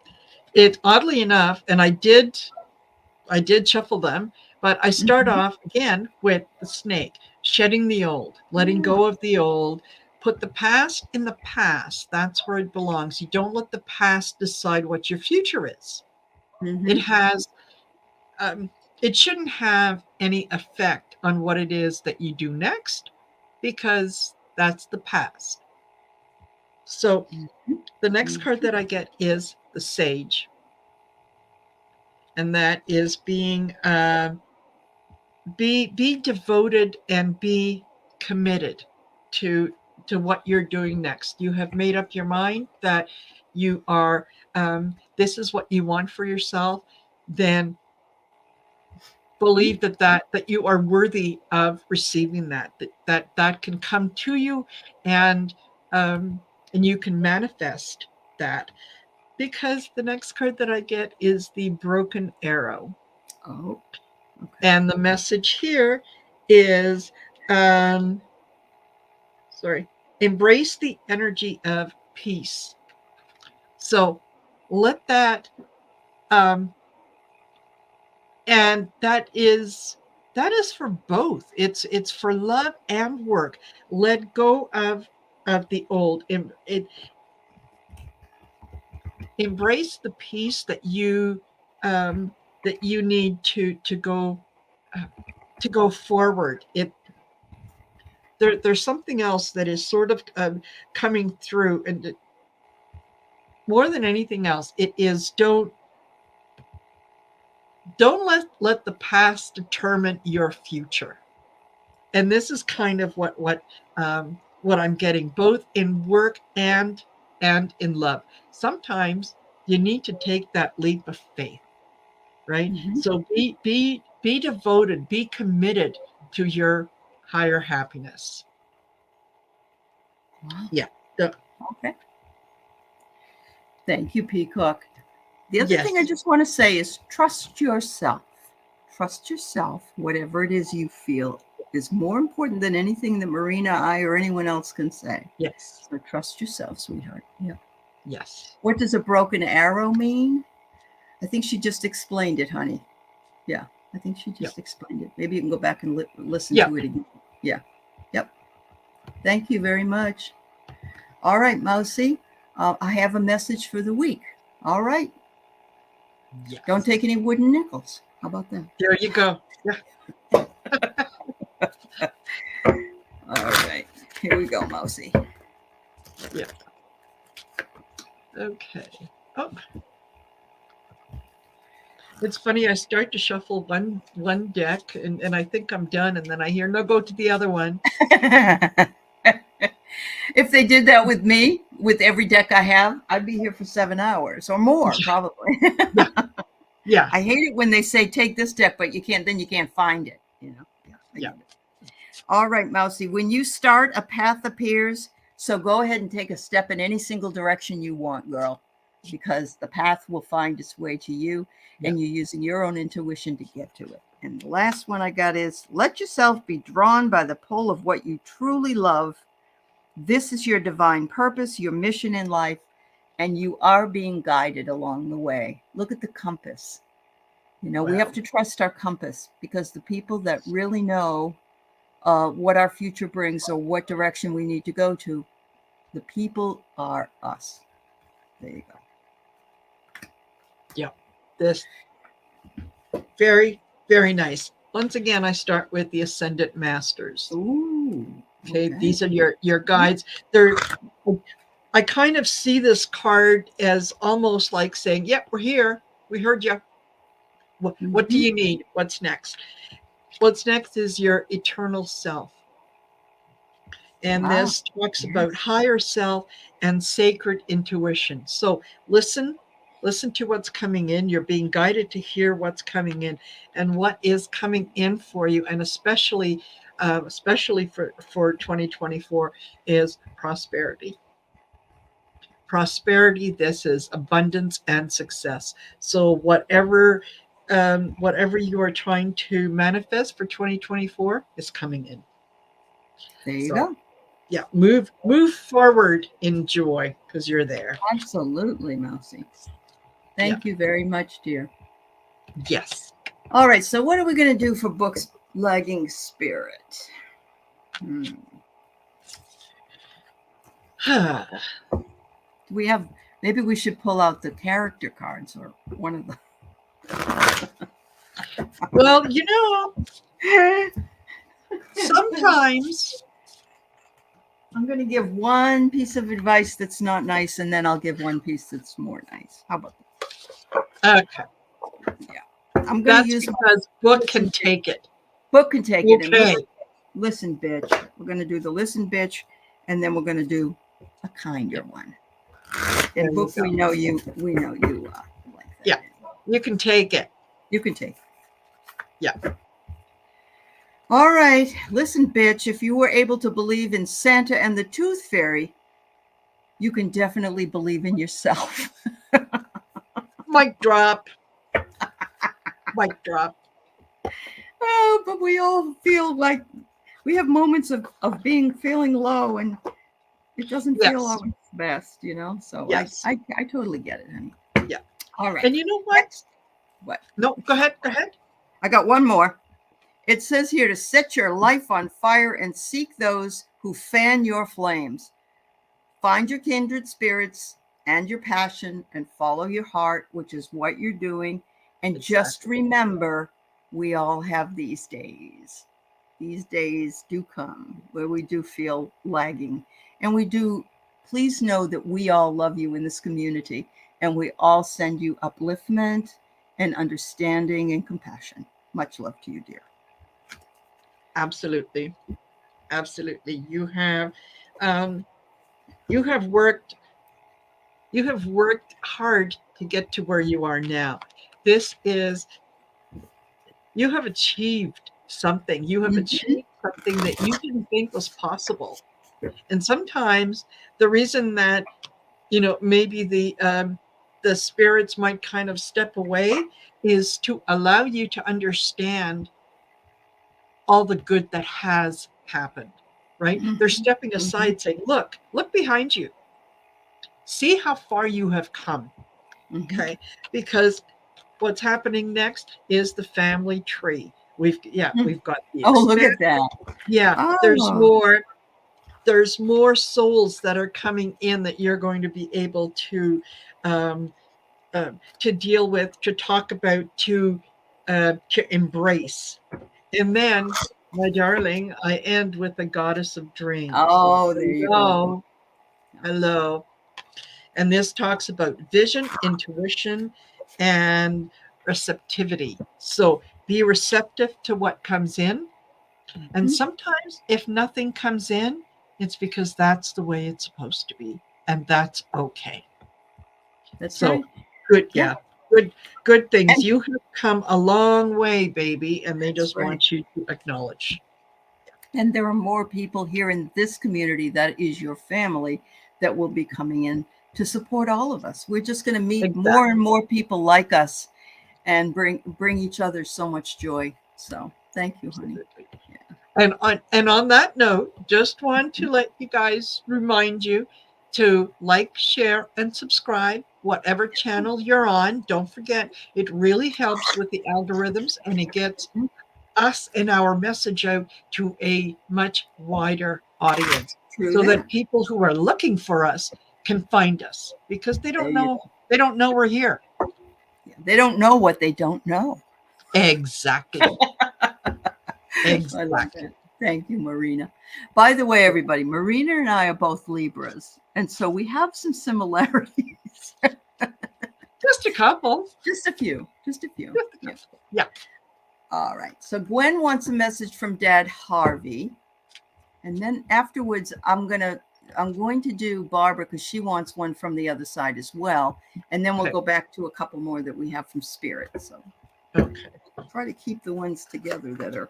It oddly enough, and I did shuffle them, but I start Mhm. off again with the snake, shedding the old, letting go of the old, put the past in the past. That's where it belongs. You don't let the past decide what your future is. It Mhm. has, um, it shouldn't have any effect on what it is that you do next because that's the past. So Mhm. the next card Mhm. that I get is the sage, and that is be devoted and be committed to what you're doing next. You have made up your mind that you are this is what you want for yourself. Then believe that you are worthy of receiving that can come to you, and um, and you can manifest that, because the next card that I get is the broken arrow. Oh, okay. And the message here is, um, sorry, embrace the energy of peace. So let that, um, and that is for both. It's for love and work. Let go of the old. Embrace the peace um, that you need uh, to go forward. There's something else that is sort of coming through, and more than anything else, it is don't let the past determine your future. And this is kind of what I'm getting, both in work and in love. Sometimes you need to take that leap of faith, right? Mhm. So be devoted, be committed to your higher happiness. Wow. Yeah. The- Okay. Thank you, Peacock. The other thing I yes. just want to say is trust yourself. Trust yourself. Whatever it is you feel is more important than anything that Marina, I, or anyone else can say. Yes. So trust yourself, sweetheart. Yeah. Yes. What does a broken arrow mean? I think she just explained it, honey. Yeah, I think she Yeah. just explained it. Maybe you can go back and listen Yeah. to it again. Yeah. Yep. Thank you very much. All right, Mousy. I have a message for the week. All right. Yes. Don't take any wooden nickels. How about that? There you go. Yeah. All right. Here we go, Mousy. Yeah. Okay. Oh, it's funny. I start to shuffle one deck, and I think I'm done, and then I hear no, go to the other one. If they did that with me, with every deck I have, I'd be here for 7 hours or more, probably. Yeah. Yeah. I hate it when they say take this deck, but you can't. Then you can't find it. Yeah. All right, Mousy. When you start, a path appears. So go ahead and take a step in any single direction you want, girl, because the path will find its way to you, and you're using your own intuition to get to it. And the last one I got is let yourself be drawn by the pull of what you truly love. This is your divine purpose, your mission in life, and you are being guided along the way. Look at the compass. We have to trust our compass, because the people that really know what our future brings or what direction we need to go to, the people are us. There you go. Yeah. This very, very nice. Once again, I start with the Ascendant Masters. Ooh. Okay. These are your guides. I kind of see this card as almost like saying, yep, we're here. We heard you. What do you need? What's next? What's next is your eternal self. And this talks about higher self and sacred intuition. So listen to what's coming in. You're being guided to hear what's coming in and what is coming in for you. And especially for 2024 is prosperity. Prosperity, this is abundance and success. So whatever you are trying to manifest for 2024 is coming in. There you go. Yeah, move forward in joy, because you're there. Absolutely, Mousy. Thank you very much, dear. Yes. All right, so what are we going to do for books lagging spirit? We have, maybe we should pull out the character cards or one of the. Well, sometimes I'm going to give one piece of advice that's not nice, and then I'll give one piece that's more nice. How about that? Okay. Yeah. I'm going to use because book can take it. Book can take it. Okay. And listen, bitch. We're going to do the listen, bitch, and then we're going to do a kinder one. In book, we know you like that. Yeah. You can take it. You can take it. Yeah. All right. Listen, bitch, if you were able to believe in Santa and the Tooth Fairy, you can definitely believe in yourself. Mic drop. Mic drop. Oh, but we all feel like we have moments of feeling low, and it doesn't feel always best, So yes. I totally get it, honey. Yeah. All right. And you know what? What? No, go ahead. I got one more. It says here to set your life on fire and seek those who fan your flames. Find your kindred spirits and your passion and follow your heart, which is what you're doing. And just remember, we all have these days. These days do come where we do feel lagging. And we do. Please know that we all love you in this community, and we all send you upliftment and understanding and compassion. Much love to you, dear. Absolutely. You have worked hard to get to where you are now. You have achieved something. You have achieved something that you didn't think was possible. And sometimes the reason that maybe the spirits might kind of step away is to allow you to understand all the good that has happened, right? They're stepping aside saying, look behind you. See how far you have come. Okay. Because what's happening next is the family tree. We've got the look at that. Yeah, there's more. there's more souls that are coming in that you're going to be able um, to deal with, to talk about, to embrace. And then, my darling, I end with the goddess of dreams. Oh, there you go. Hello, hello. And this talks about vision, intuition, and receptivity. So be receptive to what comes in. And Mhm. sometimes, if nothing comes in, it's because that's the way it's supposed to be. And that's okay. That's So right. good, Yeah. yeah, good things. And You have come a long way, baby, and they that's just right. want you to acknowledge. And there are more people here in this community that is your family that will be coming in to support all of us. We're just going to meet more and Exactly. more people like us and bring each other so much joy. So thank you, honey. Absolutely. Yeah. And on that note, just want to let you guys remind you to like, share, and subscribe whatever channel you're on. Don't forget, it really helps with the algorithms and it gets Mhm. us and our message out to a much wider audience True so that that. people who are looking for us can find us because they There don't you know go. they don't know we're here. Yeah. They don't know what they don't know. Exactly. I love Exactly. that. Thank you, Marina. By the way, everybody, Marina and I are both Libras. And so we have some similarities. Just a couple. Just a few. Just a few. Just a Yeah. couple. Yeah. All right. So Gwen wants a message from Dad Harvey. And then afterwards, I'm going to do Barbara because she wants one from the other side as well. And then we'll Okay. go back to a couple more that we have from Spirit. So Okay. I'll try to keep the ones together that are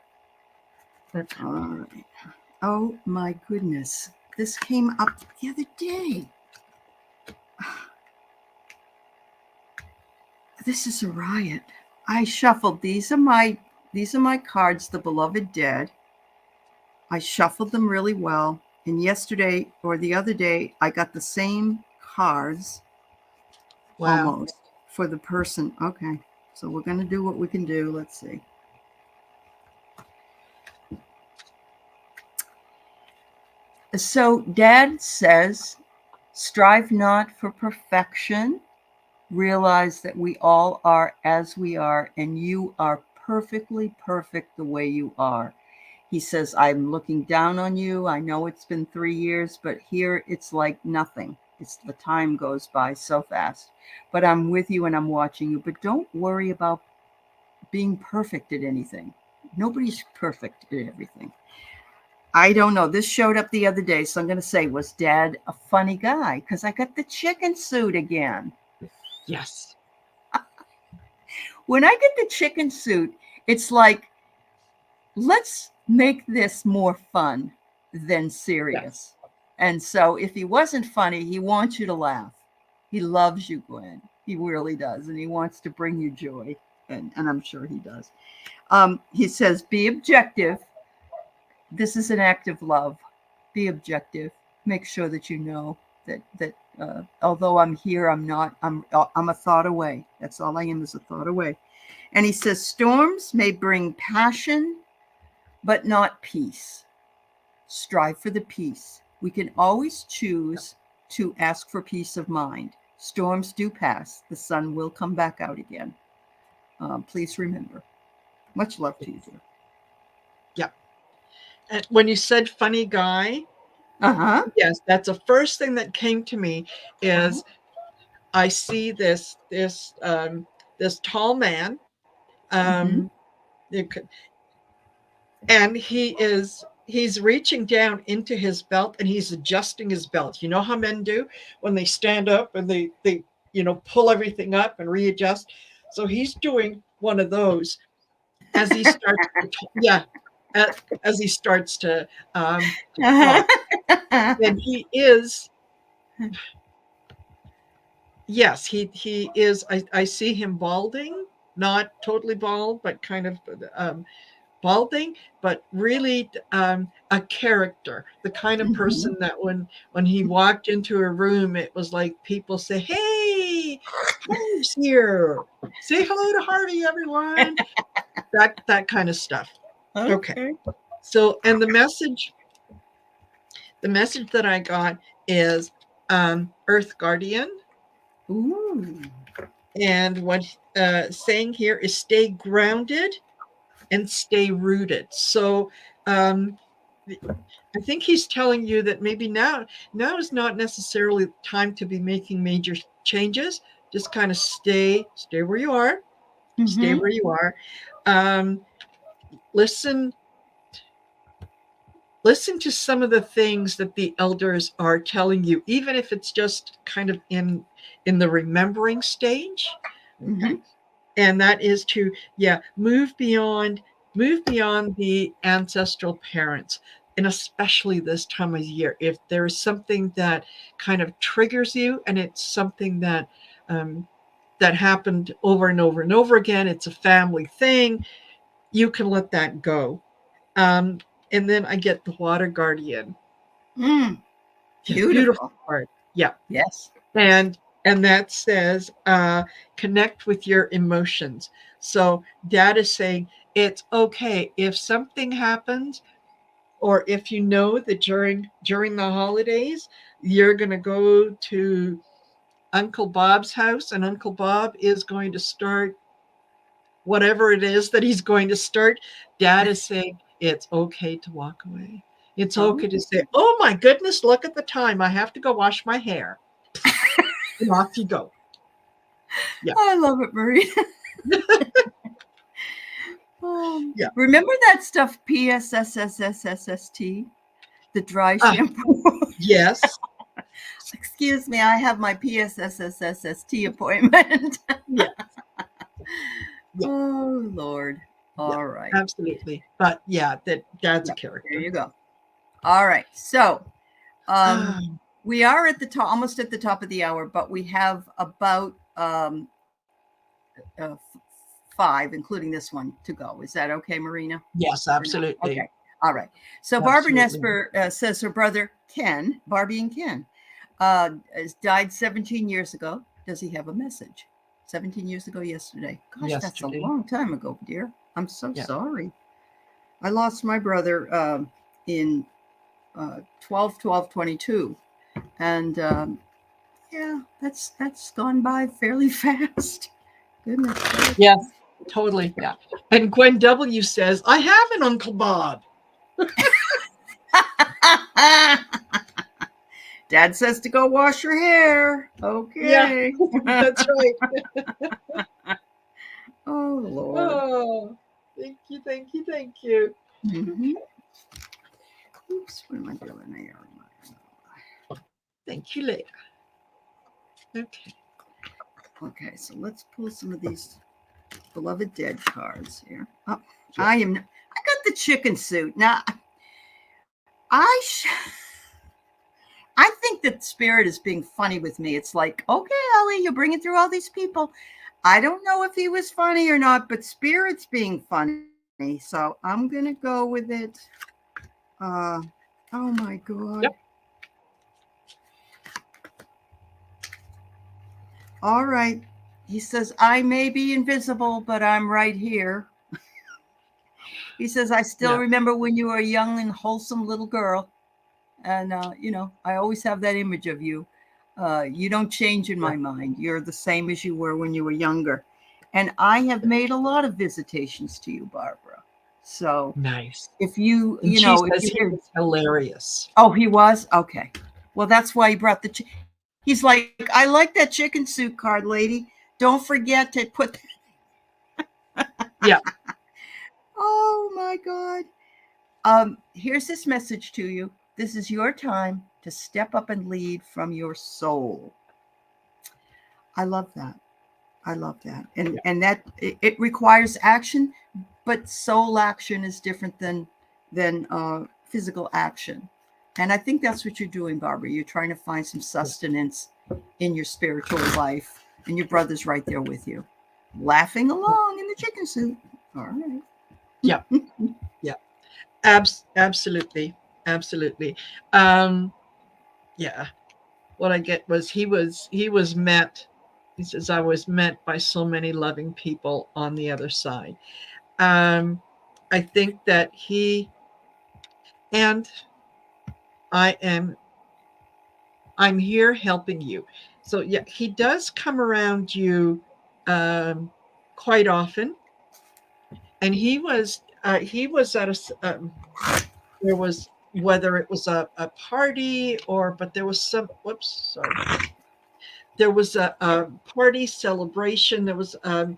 Okay. all right. Oh my goodness. This came up the other day. This is a riot. I shuffled. These are my cards, the beloved dead. I shuffled them really well. And yesterday or the other day, I got the same cards Wow. almost for the person. Okay. So we're going to do what we can do. Let's see. So Dad says, strive not for perfection. Realize that we all are as we are, and you are perfectly perfect the way you are. He says, I'm looking down on you. I know it's been 3 years, but here it's like nothing. It's the time goes by so fast. But I'm with you and I'm watching you. But don't worry about being perfect at anything. Nobody's perfect at everything. I don't know. This showed up the other day, so I'm going to say, was Dad a funny guy? Because I got the chicken suit again. Yes. When I get the chicken suit, it's like, let's make this more fun than Yes. serious. And so if he wasn't funny, he wants you to laugh. He loves you, Gwen. He really does. And he wants to bring you joy. And I'm sure he does. He says, be objective. This is an act of love. Be objective. Make sure that you know that although I'm here, I'm not. I'm a thought away. That's all I am, is a thought away. And he says, storms may bring passion, but not peace. Strive for the peace. We can always choose to ask for peace of mind. Storms do pass. The sun will come back out again. Please remember. Much love to you, dear. Yeah. And when you said funny guy, Uh-huh. yes, that's the first thing that came to me Uh-huh. is I see this tall man, Mm-hmm. um, and he's reaching down into his belt and he's adjusting his belt. You know how men do when they stand up and they pull everything up and readjust. So he's doing one of those as he starts to yeah, as he starts to talk. Uh-huh. And he is, yes, he is. I see him balding, not totally bald, but kind of balding, but really a character, the kind of Mm-hmm. person that when he walked into a room, it was like people say, "Hey, Harvey's here. Say hello to Harvey, everyone." That kind of stuff. Okay. Okay. So, and the message The message that I got is Earth Guardian. Ooh. And what saying here is stay grounded and stay rooted. So I think he's telling you that maybe now is not necessarily time to be making major changes. Just kind of stay where you are, stay Mm-hmm. where you are. Um, listen listen to some of the things that the elders are telling you, even if it's just kind of in the remembering stage. Mm-hmm. Okay. And that is to, yeah, move beyond the ancestral parents. And especially this time of year, if there is something that kind of triggers you, and it's something um, that happened over and over and over again, it's a family thing, you can let that go. um, and then I get the water guardian. Mm. Yeah, beautiful Beautiful. part. Yeah. Yes. And that says connect with your emotions. So dad is saying it's okay if something happens, or if you know that during the holidays you're going to go to Uncle Bob's house, and Uncle Bob is going to start whatever it is that he's going to start. Dad is saying it's okay to walk away. It's Oh, okay to say, oh my goodness, look at the time, I have to go wash my hair, and off you go. Yeah. I love it, Marie. Yeah. Remember that stuff, PSSSSST, the dry Ah, shampoo? yes. Excuse me, I have my PSSSSST appointment. Yeah. Yeah. Oh, Lord. Yeah. All right. Absolutely. But yeah, that's a Yep. There character. you go. All right. So Ah, we are at the top, almost at the top of the hour, but we have about uh, 5, including this one, to go. Is that okay, Marina? yes, absolutely. Okay. All right. So Barbara Absolutely. Nesper says her brother Ken, Barbie and Ken, died 17 years ago. Does he have a message? 17 years ago yesterday. Gosh, that's a Yesterday. long time ago, dear. I'm so Yeah. sorry. I lost my brother in 12/12/22, and yeah, that's gone by fairly fast. Goodness. Yes, totally. Yeah. And Gwen W says, I have an Uncle Bob. Dad says to go wash your hair. Yeah, Okay. that's right. Oh, Lord. Oh, thank you, thank you, thank you. Mm-hmm. Oops, what am I doing here? Thank you, Leah. Okay. Okay, so let's pull some of these beloved dead cards here. Oh, Yeah. I got the chicken suit. Now, I I think that spirit is being funny with me. It's like, okay, Ellie, you're bringing through all these people. I don't know if he was funny or not, but spirit's being funny. So I'm going to go with it. Oh my God. Yep. All right. He says, I may be invisible, but I'm right here. He says, I still Yeah. remember when you were a young and wholesome little girl. And, I always have that image of you. You don't change in Yeah. my mind. You're the same as you were when you were younger. And I have made a lot of visitations to you, Barbara. So Nice. if you, And she if says you he hear, was hilarious. oh, he was? Okay. Well, that's why he brought he's like, I like that chicken suit card, lady. Don't forget to put. Yeah. Oh my God. Here's this message to you. This is your time to step up and lead from your soul. I love that. I love that. And Yeah. and that it requires action, but soul action is different than physical action. And I think that's what you're doing, Barbara. You're trying to find some sustenance in your spiritual life, and your brother's right there with you, laughing along in the chicken suit. All right. Yeah. Yeah. Absolutely. Absolutely. Um, yeah. What I get was he was met. He says, I was met by so many loving people on the other side. Um, I think that he and I am I'm here helping you. So yeah, he does come around you um, quite often, and he was at there was, whether it was a party, or but there was some, whoops, sorry, there was a party celebration, there was a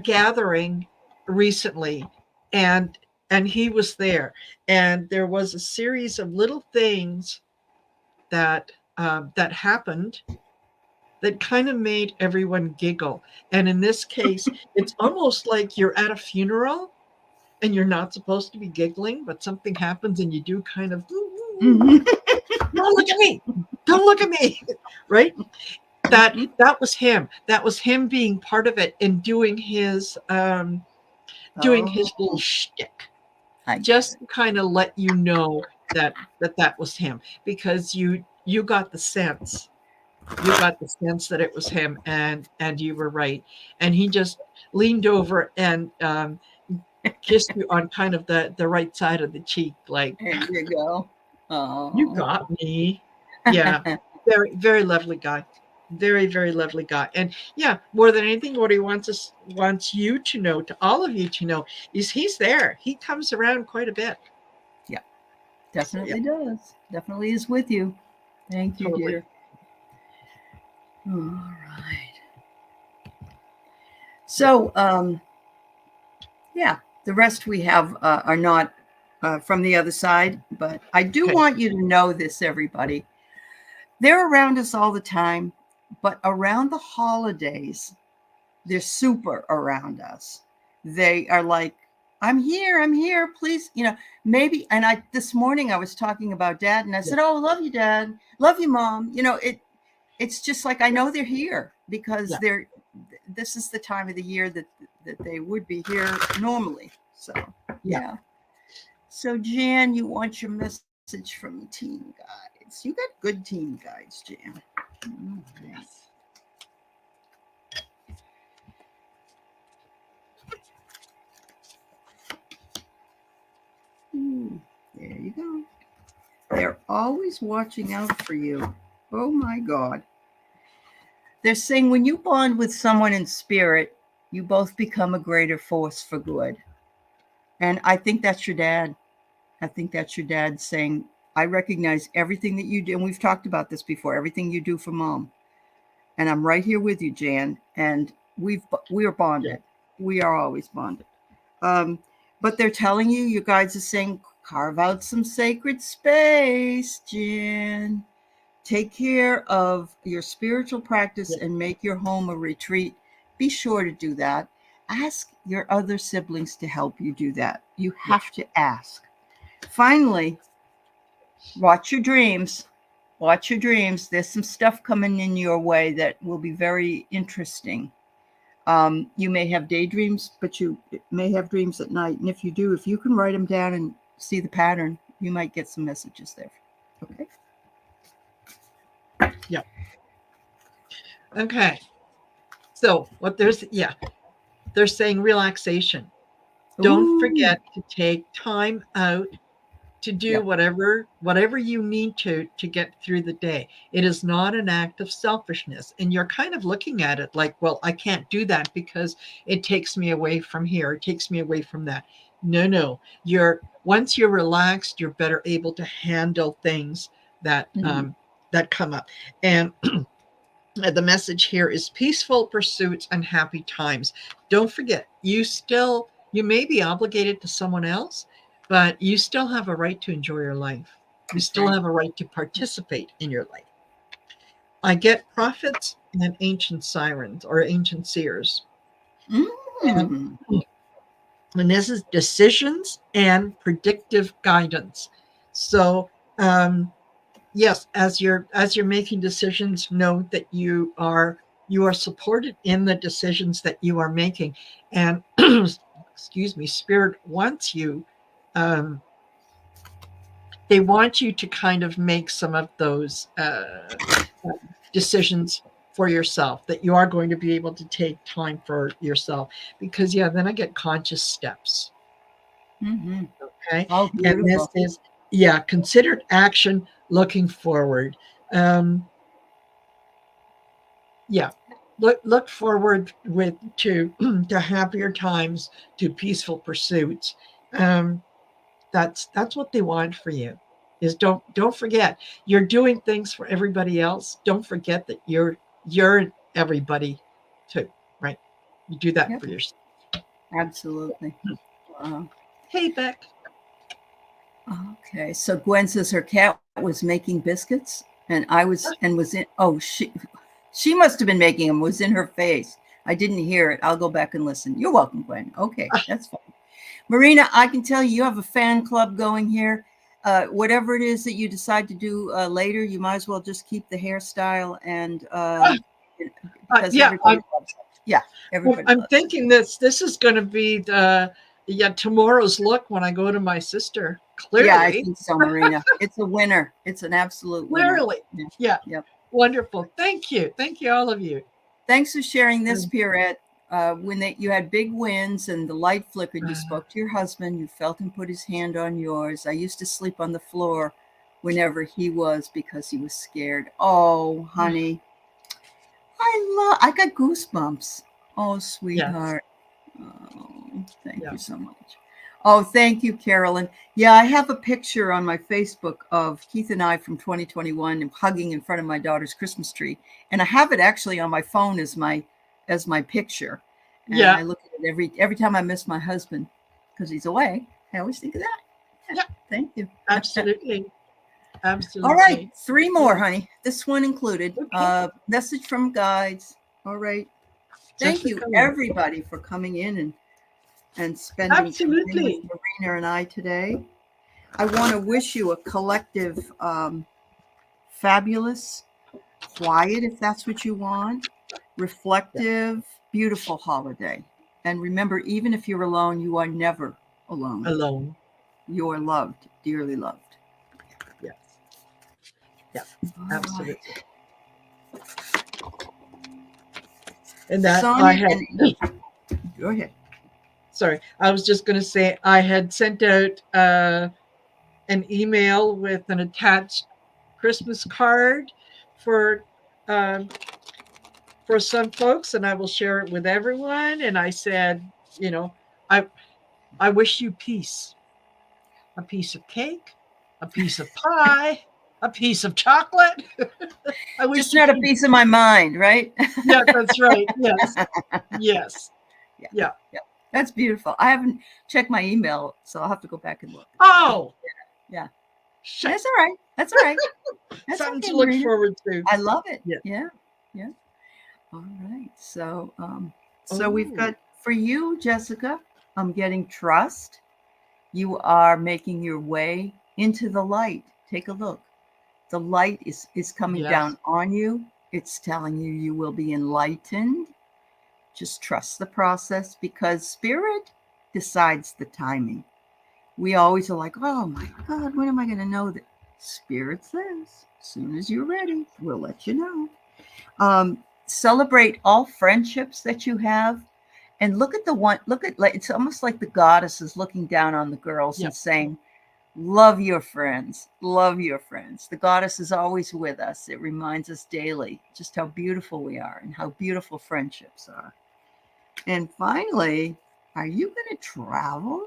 gathering recently, and he was there, and there was a series of little things that that happened that kind of made everyone giggle. And in this case, it's almost like you're at a funeral and you're not supposed to be giggling, but something happens and you do kind of, Mhm. don't look at me, don't look at me, right? That was him. That was him being part of it and doing his little Oh, shtick, I get just it. to kind of let you know that was him, because you got the sense, that it was him, and you were right, and he just leaned over and kissed you on kind of the right side of the cheek, like, There you go. you Oh. got me. Yeah, very, very lovely guy. Very, very lovely guy. And yeah, more than anything, what he wants you to know, to all of you to know, is he's there. He comes around quite a bit. Yeah, So yeah, definitely does. Definitely is with you. Thank you, totally. dear. All right. So, yeah, the rest we have are not from the other side, but I do Okay. want you to know this, everybody. They're around us all the time, but around the holidays, they're super around us. They are like, I'm here, please. Maybe. And this morning I was talking about dad, and I Yeah. said, oh, love you, dad. Love you, mom. It's just like I know they're here because Yeah. this is the time of the year that they would be here normally. So, Yeah. yeah. So, Jan, you want your message from team guides. You got good team guides, Jan. All right. Yes. Ooh, there you go. They're always watching out for you. Oh my God. They're saying when you bond with someone in spirit, you both become a greater force for good. And I think that's your dad. I think that's your dad saying, I recognize everything that you do. And we've talked about this before, everything you do for mom. And I'm right here with you, Jan. And we are Yeah. bonded. We are always bonded. Um, but they're telling you, your guides are saying, carve out some sacred space, Jan. Take care of your spiritual practice Yeah. and make your home a retreat. Be sure to do that. Ask your other siblings to help you do that. You Yeah. have to ask. Finally, watch your dreams. Watch your dreams. There's some stuff coming in your way that will be very interesting. You may have daydreams, but you may have dreams at night. And if you do, if you can write them down and see the pattern, you might get some messages there. Okay. Yeah. Okay. So what there's yeah, they're saying relaxation. Don't Ooh. forget to take time out to do Yep. whatever you need to get through the day. It is not an act of selfishness, and you're kind of looking at it like, well, I can't do that because it takes me away from here, it takes me away from that. No, no, you're once you're relaxed, you're better able to handle things that Mhm. that come up. And the message here is peaceful pursuits and happy times. Don't forget, you may be obligated to someone else, but you still have a right to enjoy your life. You That's still right. have a right to participate in your life. I get prophets and ancient sirens or ancient seers. And, Mm. and this is decisions and predictive guidance. So um, yes, as you're making decisions, know that you are supported in the decisions that you are making, and excuse me, spirit wants you. Um, they want you to kind of make some of those decisions for yourself. That you are going to be able to take time for yourself, because yeah, then I get conscious steps. Mm-hmm. Okay, Oh, and this beautiful. is yeah, considered action, looking forward. Um, yeah, look forward with to to happier times, to peaceful pursuits. Um, that's what they want for you. Is don't forget you're doing things for everybody else. Don't forget that you're everybody too, right? You do that Yep, for yourself. absolutely. Hey, Beck. Okay, so Gwen says her cat was making biscuits, and I was and was in. Oh, she must have been making them. Was in her face. I didn't hear it. I'll go back and listen. You're welcome, Gwen. Okay, that's fine. Marina, I can tell you have a fan club going here. Whatever it is that you decide to do later, you might as well just keep the hairstyle and because Yeah, everybody loves it. Yeah, well, everybody I'm loves it. thinking this is going to be yeah, tomorrow's look when I go to my sister. Yeah, I Clearly, think so, Marina. It's a winner. It's an absolute winner. clearly, Yeah. yeah, Yep. wonderful. Thank you, all of you. Thanks for sharing this, Um, Pierrette. When you had big wins and the light flickered, you spoke to your husband. You felt him put his hand on yours. I used to sleep on the floor whenever he was because he was scared. Oh, honey, I got goosebumps. Oh, yes, sweetheart. Oh, thank yeah, you so much. Oh, thank you, Carolyn. Yeah, I have a picture on my Facebook of Keith and I from 2021 and hugging in front of my daughter's Christmas tree. And I have it actually on my phone as my picture. And yeah, I look at it every time I miss my husband because he's away. I always think of that. Yeah, yeah. thank you. Absolutely, All right, absolutely. three more, Yeah. honey. This one included. Okay, Message from guides. All right. Thank you, Jessica. everybody, for coming in and spending time with Absolutely. Marina and I today. I want to wish you a collective, fabulous, quiet, if that's what you want, Yeah. reflective, beautiful holiday. And remember, even if you're alone, you are never alone. Alone. You are loved, dearly loved. Yes. Yeah. All right. Absolutely. And that I Sonia had. and go ahead. Sorry, I was just going to say I had sent out an email with an attached Christmas card for um, for some folks, and I will share it with everyone. And I said, you know, I I wish you peace, a piece of cake, a piece of pie, a piece of chocolate. I wish Just you not a peace. piece of my mind, right? Yeah, that's right. Yes, yes, Yeah, yeah. yeah. That's beautiful. I haven't checked my email, so I'll have to go back and look. Oh, Yeah. That's shit. all right. That's all right. That's Something okay, to look Marina. forward to. I love it. Yeah. Yeah. Yeah. All right. So we've Oh, got for you, Jessica, I'm getting trust. You are making your way into the light. Take a look. The light is coming yes. down on you. It's telling you you will be enlightened. Just trust the process because spirit decides the timing. We always are like, oh my God, when am I going to know that? Spirit says, as soon as you're ready, we'll let you know. Celebrate all friendships that you have. And look at the one, look at, like, it's almost like the goddess is looking down on the girls Yeah. and saying, love your friends, love your friends. The goddess is always with us. It reminds us daily just how beautiful we are and how beautiful friendships are. And finally, are you going to travel?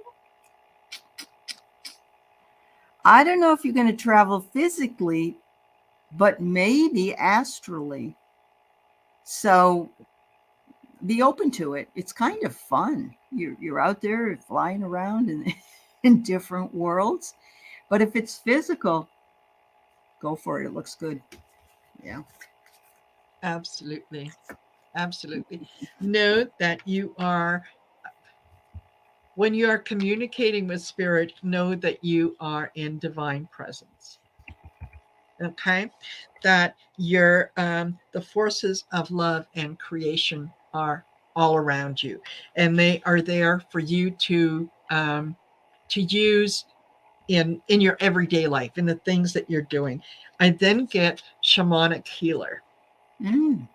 I don't know if you're going to travel physically, but maybe astrally. So be open to it. It's kind of fun. You're out there flying around in, in different worlds. But if it's physical, go for it. It looks good. Yeah. Absolutely. Absolutely. Know that you are, when you are communicating with spirit, know that you are in divine presence. Okay. That the forces of love and creation are all around you, and they are there for you to use in your everyday life, in the things that you're doing. I then get shamanic healer. Mm.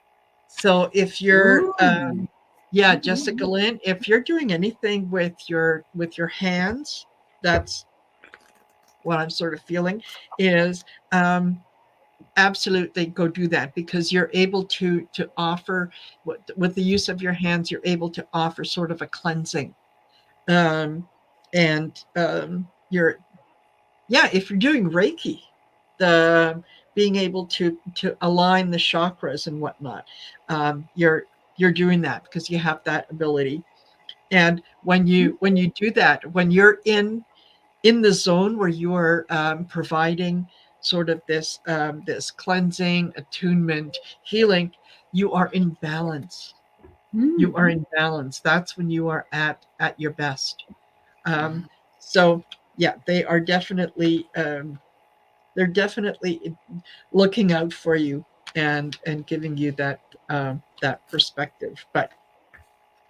So if you're Ooh. yeah, Jessica Ooh. Lynn, if you're doing anything with your hands, that's what I'm sort of feeling is absolutely go do that, because you're able to offer with the use of your hands, you're able to offer sort of a cleansing. And you're, yeah, if you're doing Reiki, the being able to align the chakras and whatnot, you're doing that because you have that ability. And when you do that, when you're in the zone where you are providing sort of this cleansing, attunement, healing, you are in balance. You are Mm-hmm. in balance. That's when you are at your best. Um, so yeah, they're definitely looking out for you and giving you that perspective. But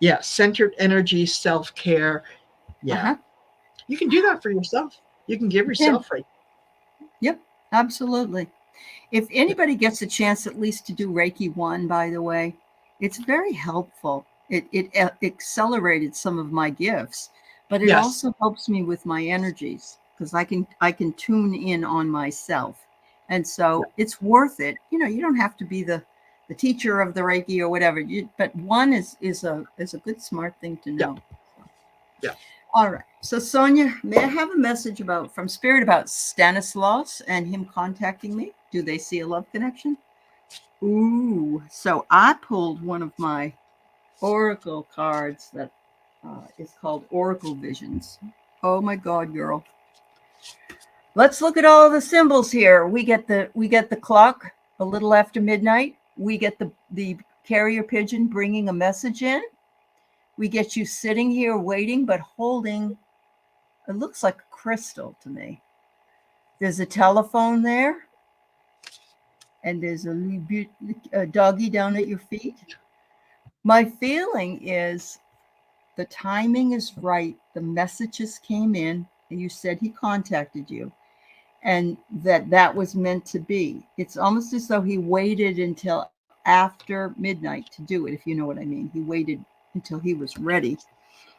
yeah, centered energy, self care. Yeah, Uh-huh. you can do that for yourself. You can give You can. yourself right. Yep, absolutely. If anybody gets a chance at least to do Reiki 1, by the way, it's very helpful. It accelerated some of my gifts, but it Yes. also helps me with my energies because I can tune in on myself. And Yeah. so it's worth it. You don't have to be the teacher of the Reiki or whatever. But one is a good smart thing to Yeah. know. Yeah. All right. So Sonia, may I have a message from Spirit about Stanislaus and him contacting me? Do they see a love connection? Ooh. So I pulled one of my oracle cards that is called Oracle Visions. Oh my God, girl. Let's look at all the symbols here. We get the clock a little after midnight. We get the carrier pigeon bringing a message in. We get you sitting here waiting but holding. It looks like a crystal to me. There's a telephone there, and there's a doggy down at your feet. My feeling is the timing is right. The messages came in, and you said he contacted you, and that was meant to be. It's almost as though he waited until after midnight to do it, if you know what I mean. He waited until he was ready.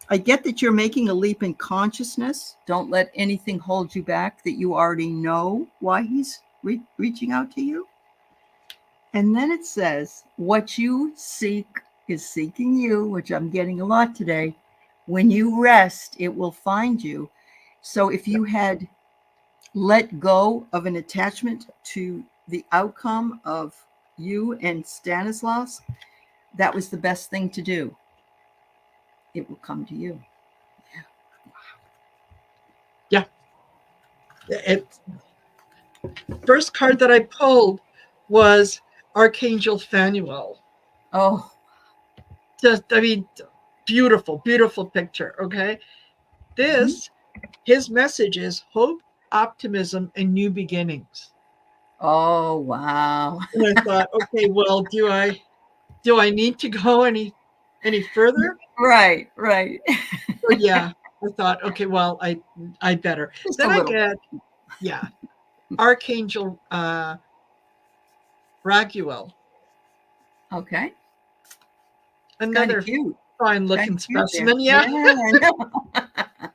I get that you're making a leap in consciousness. Don't let anything hold you back, that you already know why he's reaching out to you. And then it says, what you seek is seeking you, which I'm getting a lot today. When you rest, it will find you. So if you had let go of an attachment to the outcome of you and Stanislaus, that was the best thing to do. It will come to you. Yeah. It first card that I pulled was Archangel Phanuel. Oh, Just, I mean, beautiful, beautiful picture. Okay. mhm. This, his message is hope, optimism, and new beginnings. Oh, wow. And I thought, okay, well, do I need to go any further? Right, right. So yeah, I thought, okay, well, I better. Just a Then I little. get, yeah, Archangel Raguel, Okay. It's kind of another cute. fine Kind looking of cute there. specimen. Yeah, Yeah. I know.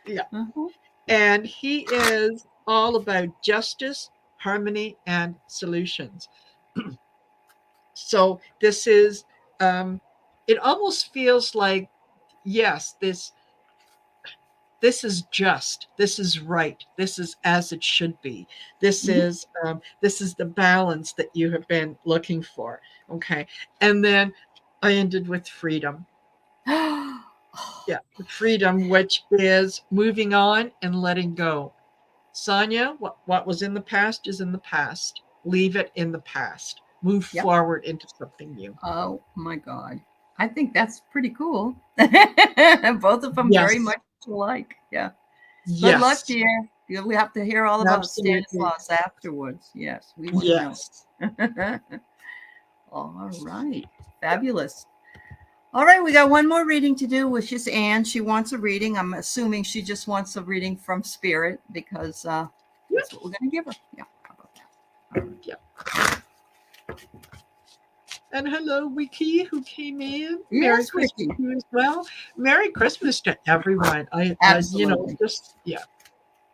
Yeah. Uh-huh. And he is all about justice, harmony, and solutions. So this is, um, it almost feels like, yes, this is just, this is right, this is as it should be, Mhm. this is the balance that you have been looking for. Okay. And then I ended with freedom. Yeah, freedom, which is moving on and letting go. Sonia, what was in the past is in the past. Leave it in the past. Move Yep. forward into something new. Oh my God. I think that's pretty cool. Both of them very Yes. much alike. Yeah. Good luck, Yes. dear. You'll have to hear all about Absolutely. Stanislaus afterwards. Yes, we want to know. Yes. All right. Fabulous. All right, we got one more reading to do, which is Anne. She wants a reading. I'm assuming she just wants a reading from Spirit because Yeah. that's what we're going to give her. Yeah. How about that? All right. Yeah. And hello, Wiki, who came in. Merry Yes, Christmas Ricky. to you as well. Merry Christmas to everyone. I, Absolutely. just, yeah.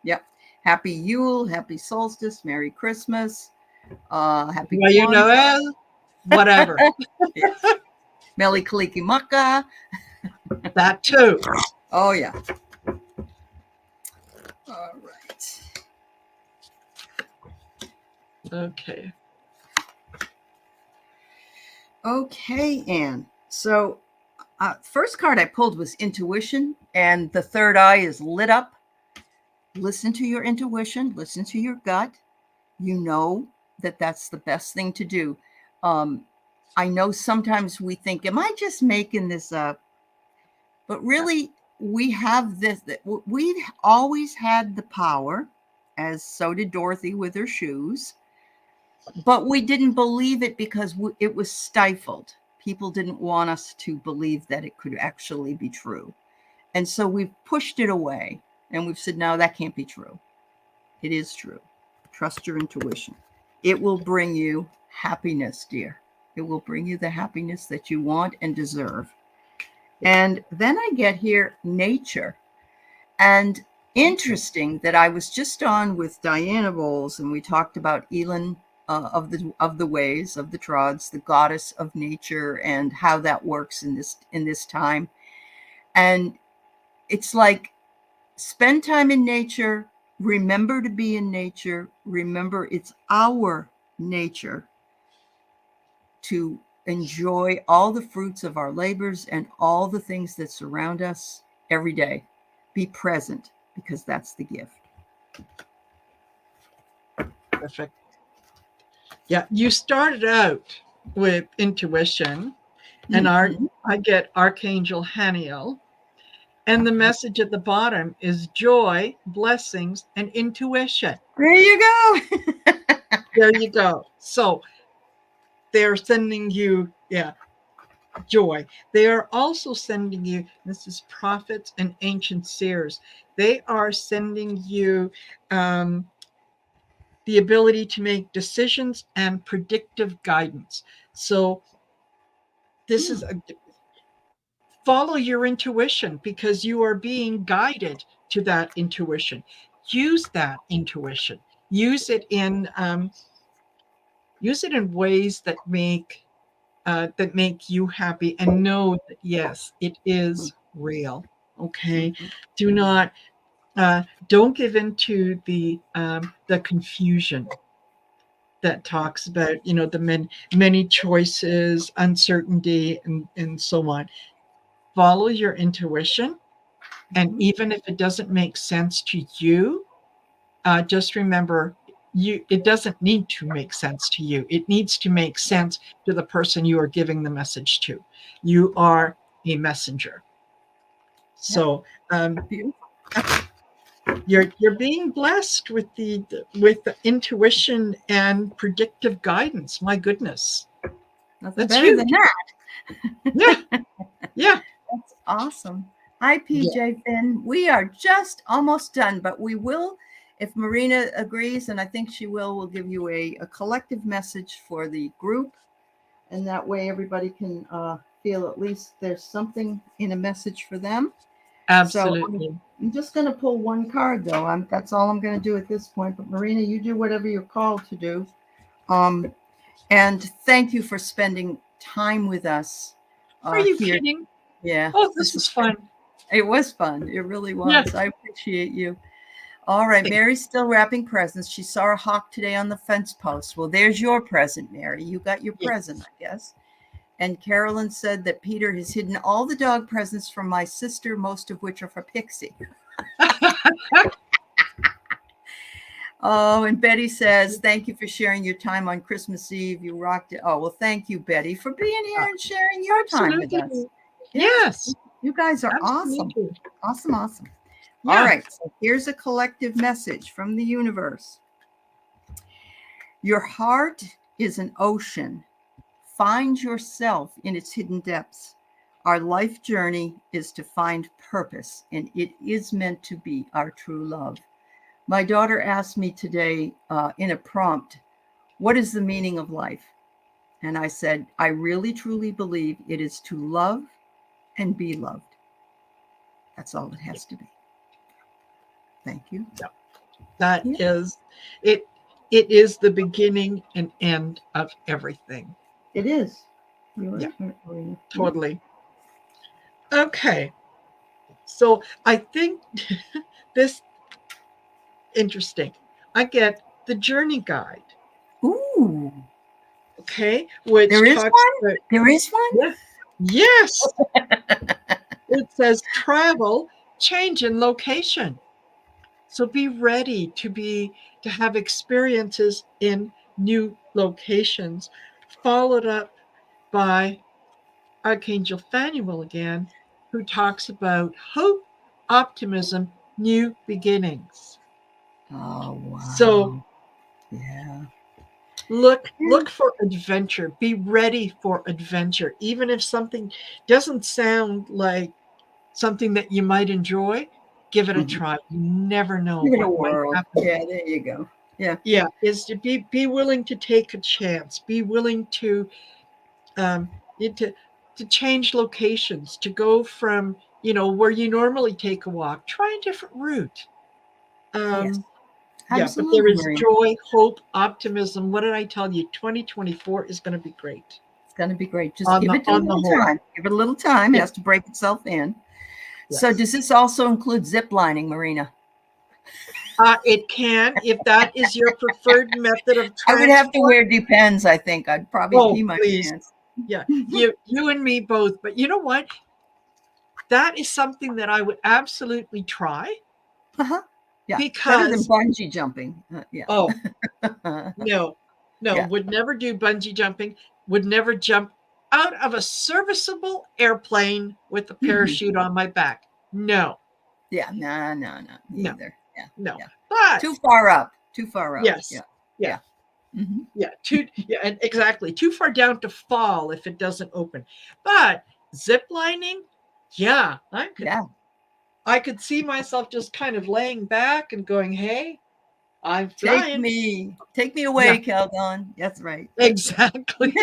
Yep. Happy Yule, happy solstice, Merry Christmas, happy Well, you know, Kwanzaa. whatever. Yes. Meli Kalikimaka. That too. Oh, yeah. All right. Okay. Okay, Anne. So, first card I pulled was intuition, and the third eye is lit up. Listen to your intuition, listen to your gut. You know that that's the best thing to do. I know sometimes we think, am I just making this up? But really, we have this, we've always had the power, as so did Dorothy with her shoes, but we didn't believe it because it was stifled. People didn't want us to believe that it could actually be true. And so we've pushed it away and we've said, no, that can't be true. It is true. Trust your intuition. It will bring you happiness, dear. It will bring you the happiness that you want and deserve. And then I get here, nature. And interesting that I was just on with Diana Bowles and we talked about Elin of the ways of the Trods, the goddess of nature, and how that works in this time. And it's like, spend time in nature, remember to be in nature, remember it's our nature to enjoy all the fruits of our labors and all the things that surround us every day. Be present, because that's the gift. Perfect. Yeah, you started out with intuition, and I get Archangel Haniel, and the message at the bottom is joy, blessings, and intuition. There you go. There you go. So they're sending you, joy. They are also sending you, this is prophets and ancient seers. They are sending you the ability to make decisions and predictive guidance. So this is follow your intuition because you are being guided to that intuition. Use that intuition. Use it in ways that make you happy, and know that yes, it is real. Okay, do not don't give in to the confusion that talks about the many choices, uncertainty, and so on. Follow your intuition, and even if it doesn't make sense to you, just remember, it doesn't need to make sense to you. It needs to make sense to the person you are giving the message to. You are a messenger. So you're being blessed with the intuition and predictive guidance. My goodness. Nothing That's better than huge. that. Yeah. That's awesome. Hi, PJ Yeah. Finn. We are just almost done, but we will, if Marina agrees, and I think she will, we'll give you a collective message for the group. And that way everybody can feel at least there's something in a message for them. Absolutely. So I'm just going to pull one card, though. That's all I'm going to do at this point. But Marina, you do whatever you're called to do. And thank you for spending time with us. Are you here. kidding? Yeah. Oh, this was fun. It was fun. It really was. Yeah. I appreciate you. All right. Mary's still wrapping presents. She saw a hawk today on the fence post. Well, there's your present, Mary. You got your present, I guess. And Carolyn said that Peter has hidden all the dog presents from my sister, most of which are for Pixie. Oh, and Betty says, thank you for sharing your time on Christmas Eve. You rocked it. Oh, well, thank you, Betty, for being here and sharing your time with us. Yes. You guys are Absolutely. awesome. Awesome. Yeah. All right. So here's a collective message from the universe. Your heart is an ocean. Find yourself in its hidden depths. Our life journey is to find purpose, and it is meant to be our true love. My daughter asked me today in a prompt, what is the meaning of life? And I said, I really, truly believe it is to love and be loved. That's all it has to be. Thank you. That Yeah, is it. It is the beginning and end of everything. it is. You're Yeah, right, Marina. Yeah. totally. Okay. So I think this interesting. I get the journey guide, Ooh, okay, which there is talks one. about, There is one. yeah, yes, it says travel, change in location. So be ready to have experiences in new locations, followed up by Archangel Phanuel again, who talks about hope, optimism, new beginnings. Oh So wow. Yeah. look for adventure. Be ready for adventure. Even if something doesn't sound like something that you might enjoy, give it a Mhm. try. You never know Give it a what might whirl. happen. Yeah, there you go. Yeah. Yeah, is to be willing to take a chance. Be willing to um to change locations, to go from, where you normally take a walk, try a different route. Yes. Um yeah, but there Absolutely, is Marina. joy, hope, optimism. What did I tell you? 2024 is going to be great It's going to be great. Just give it a on the little whole. time. Give it a little time. It Yeah. has to break itself in. So, Yes. does this also include zip lining, Marina? It can, if that is your preferred method of I would have to transport. wear Depends. I think I'd probably pee Oh, my please. pants. Yeah, you and me both. But you know what? That is something that I would absolutely try Uh-huh. Yeah, it's better than because, bungee jumping. Yeah. oh, no, no, Yeah. would never do bungee jumping, would never jump out of a serviceable airplane with a Mhm. parachute on my back. No, Yeah. No, no, no. Me no, either. Yeah. no. Yeah. But Too far up. Too far up. yes, Yeah. yeah, Yeah. Hmm. yeah, and exactly too far down to fall if it doesn't open. But zip lining, yeah, Yeah. I could see myself just kind of laying back and going, "Hey, I'm Take flying." me. Take me Yeah, away, Calgon. That's right. That's right. exactly.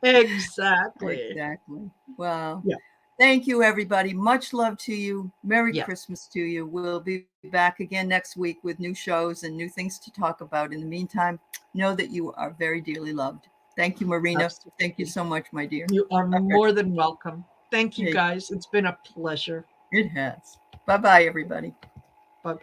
Exactly. Exactly. Well, Yeah. thank you, everybody. Much love to you. Merry Yes. Christmas to you. We'll be back again next week with new shows and new things to talk about. In the meantime, know that you are very dearly loved. Thank you, Marina. Thank you Absolutely. so much, my dear. You are All right. more than welcome. Thank you, Hey, guys. It's been a pleasure. it has. Bye bye, everybody. Bye bye.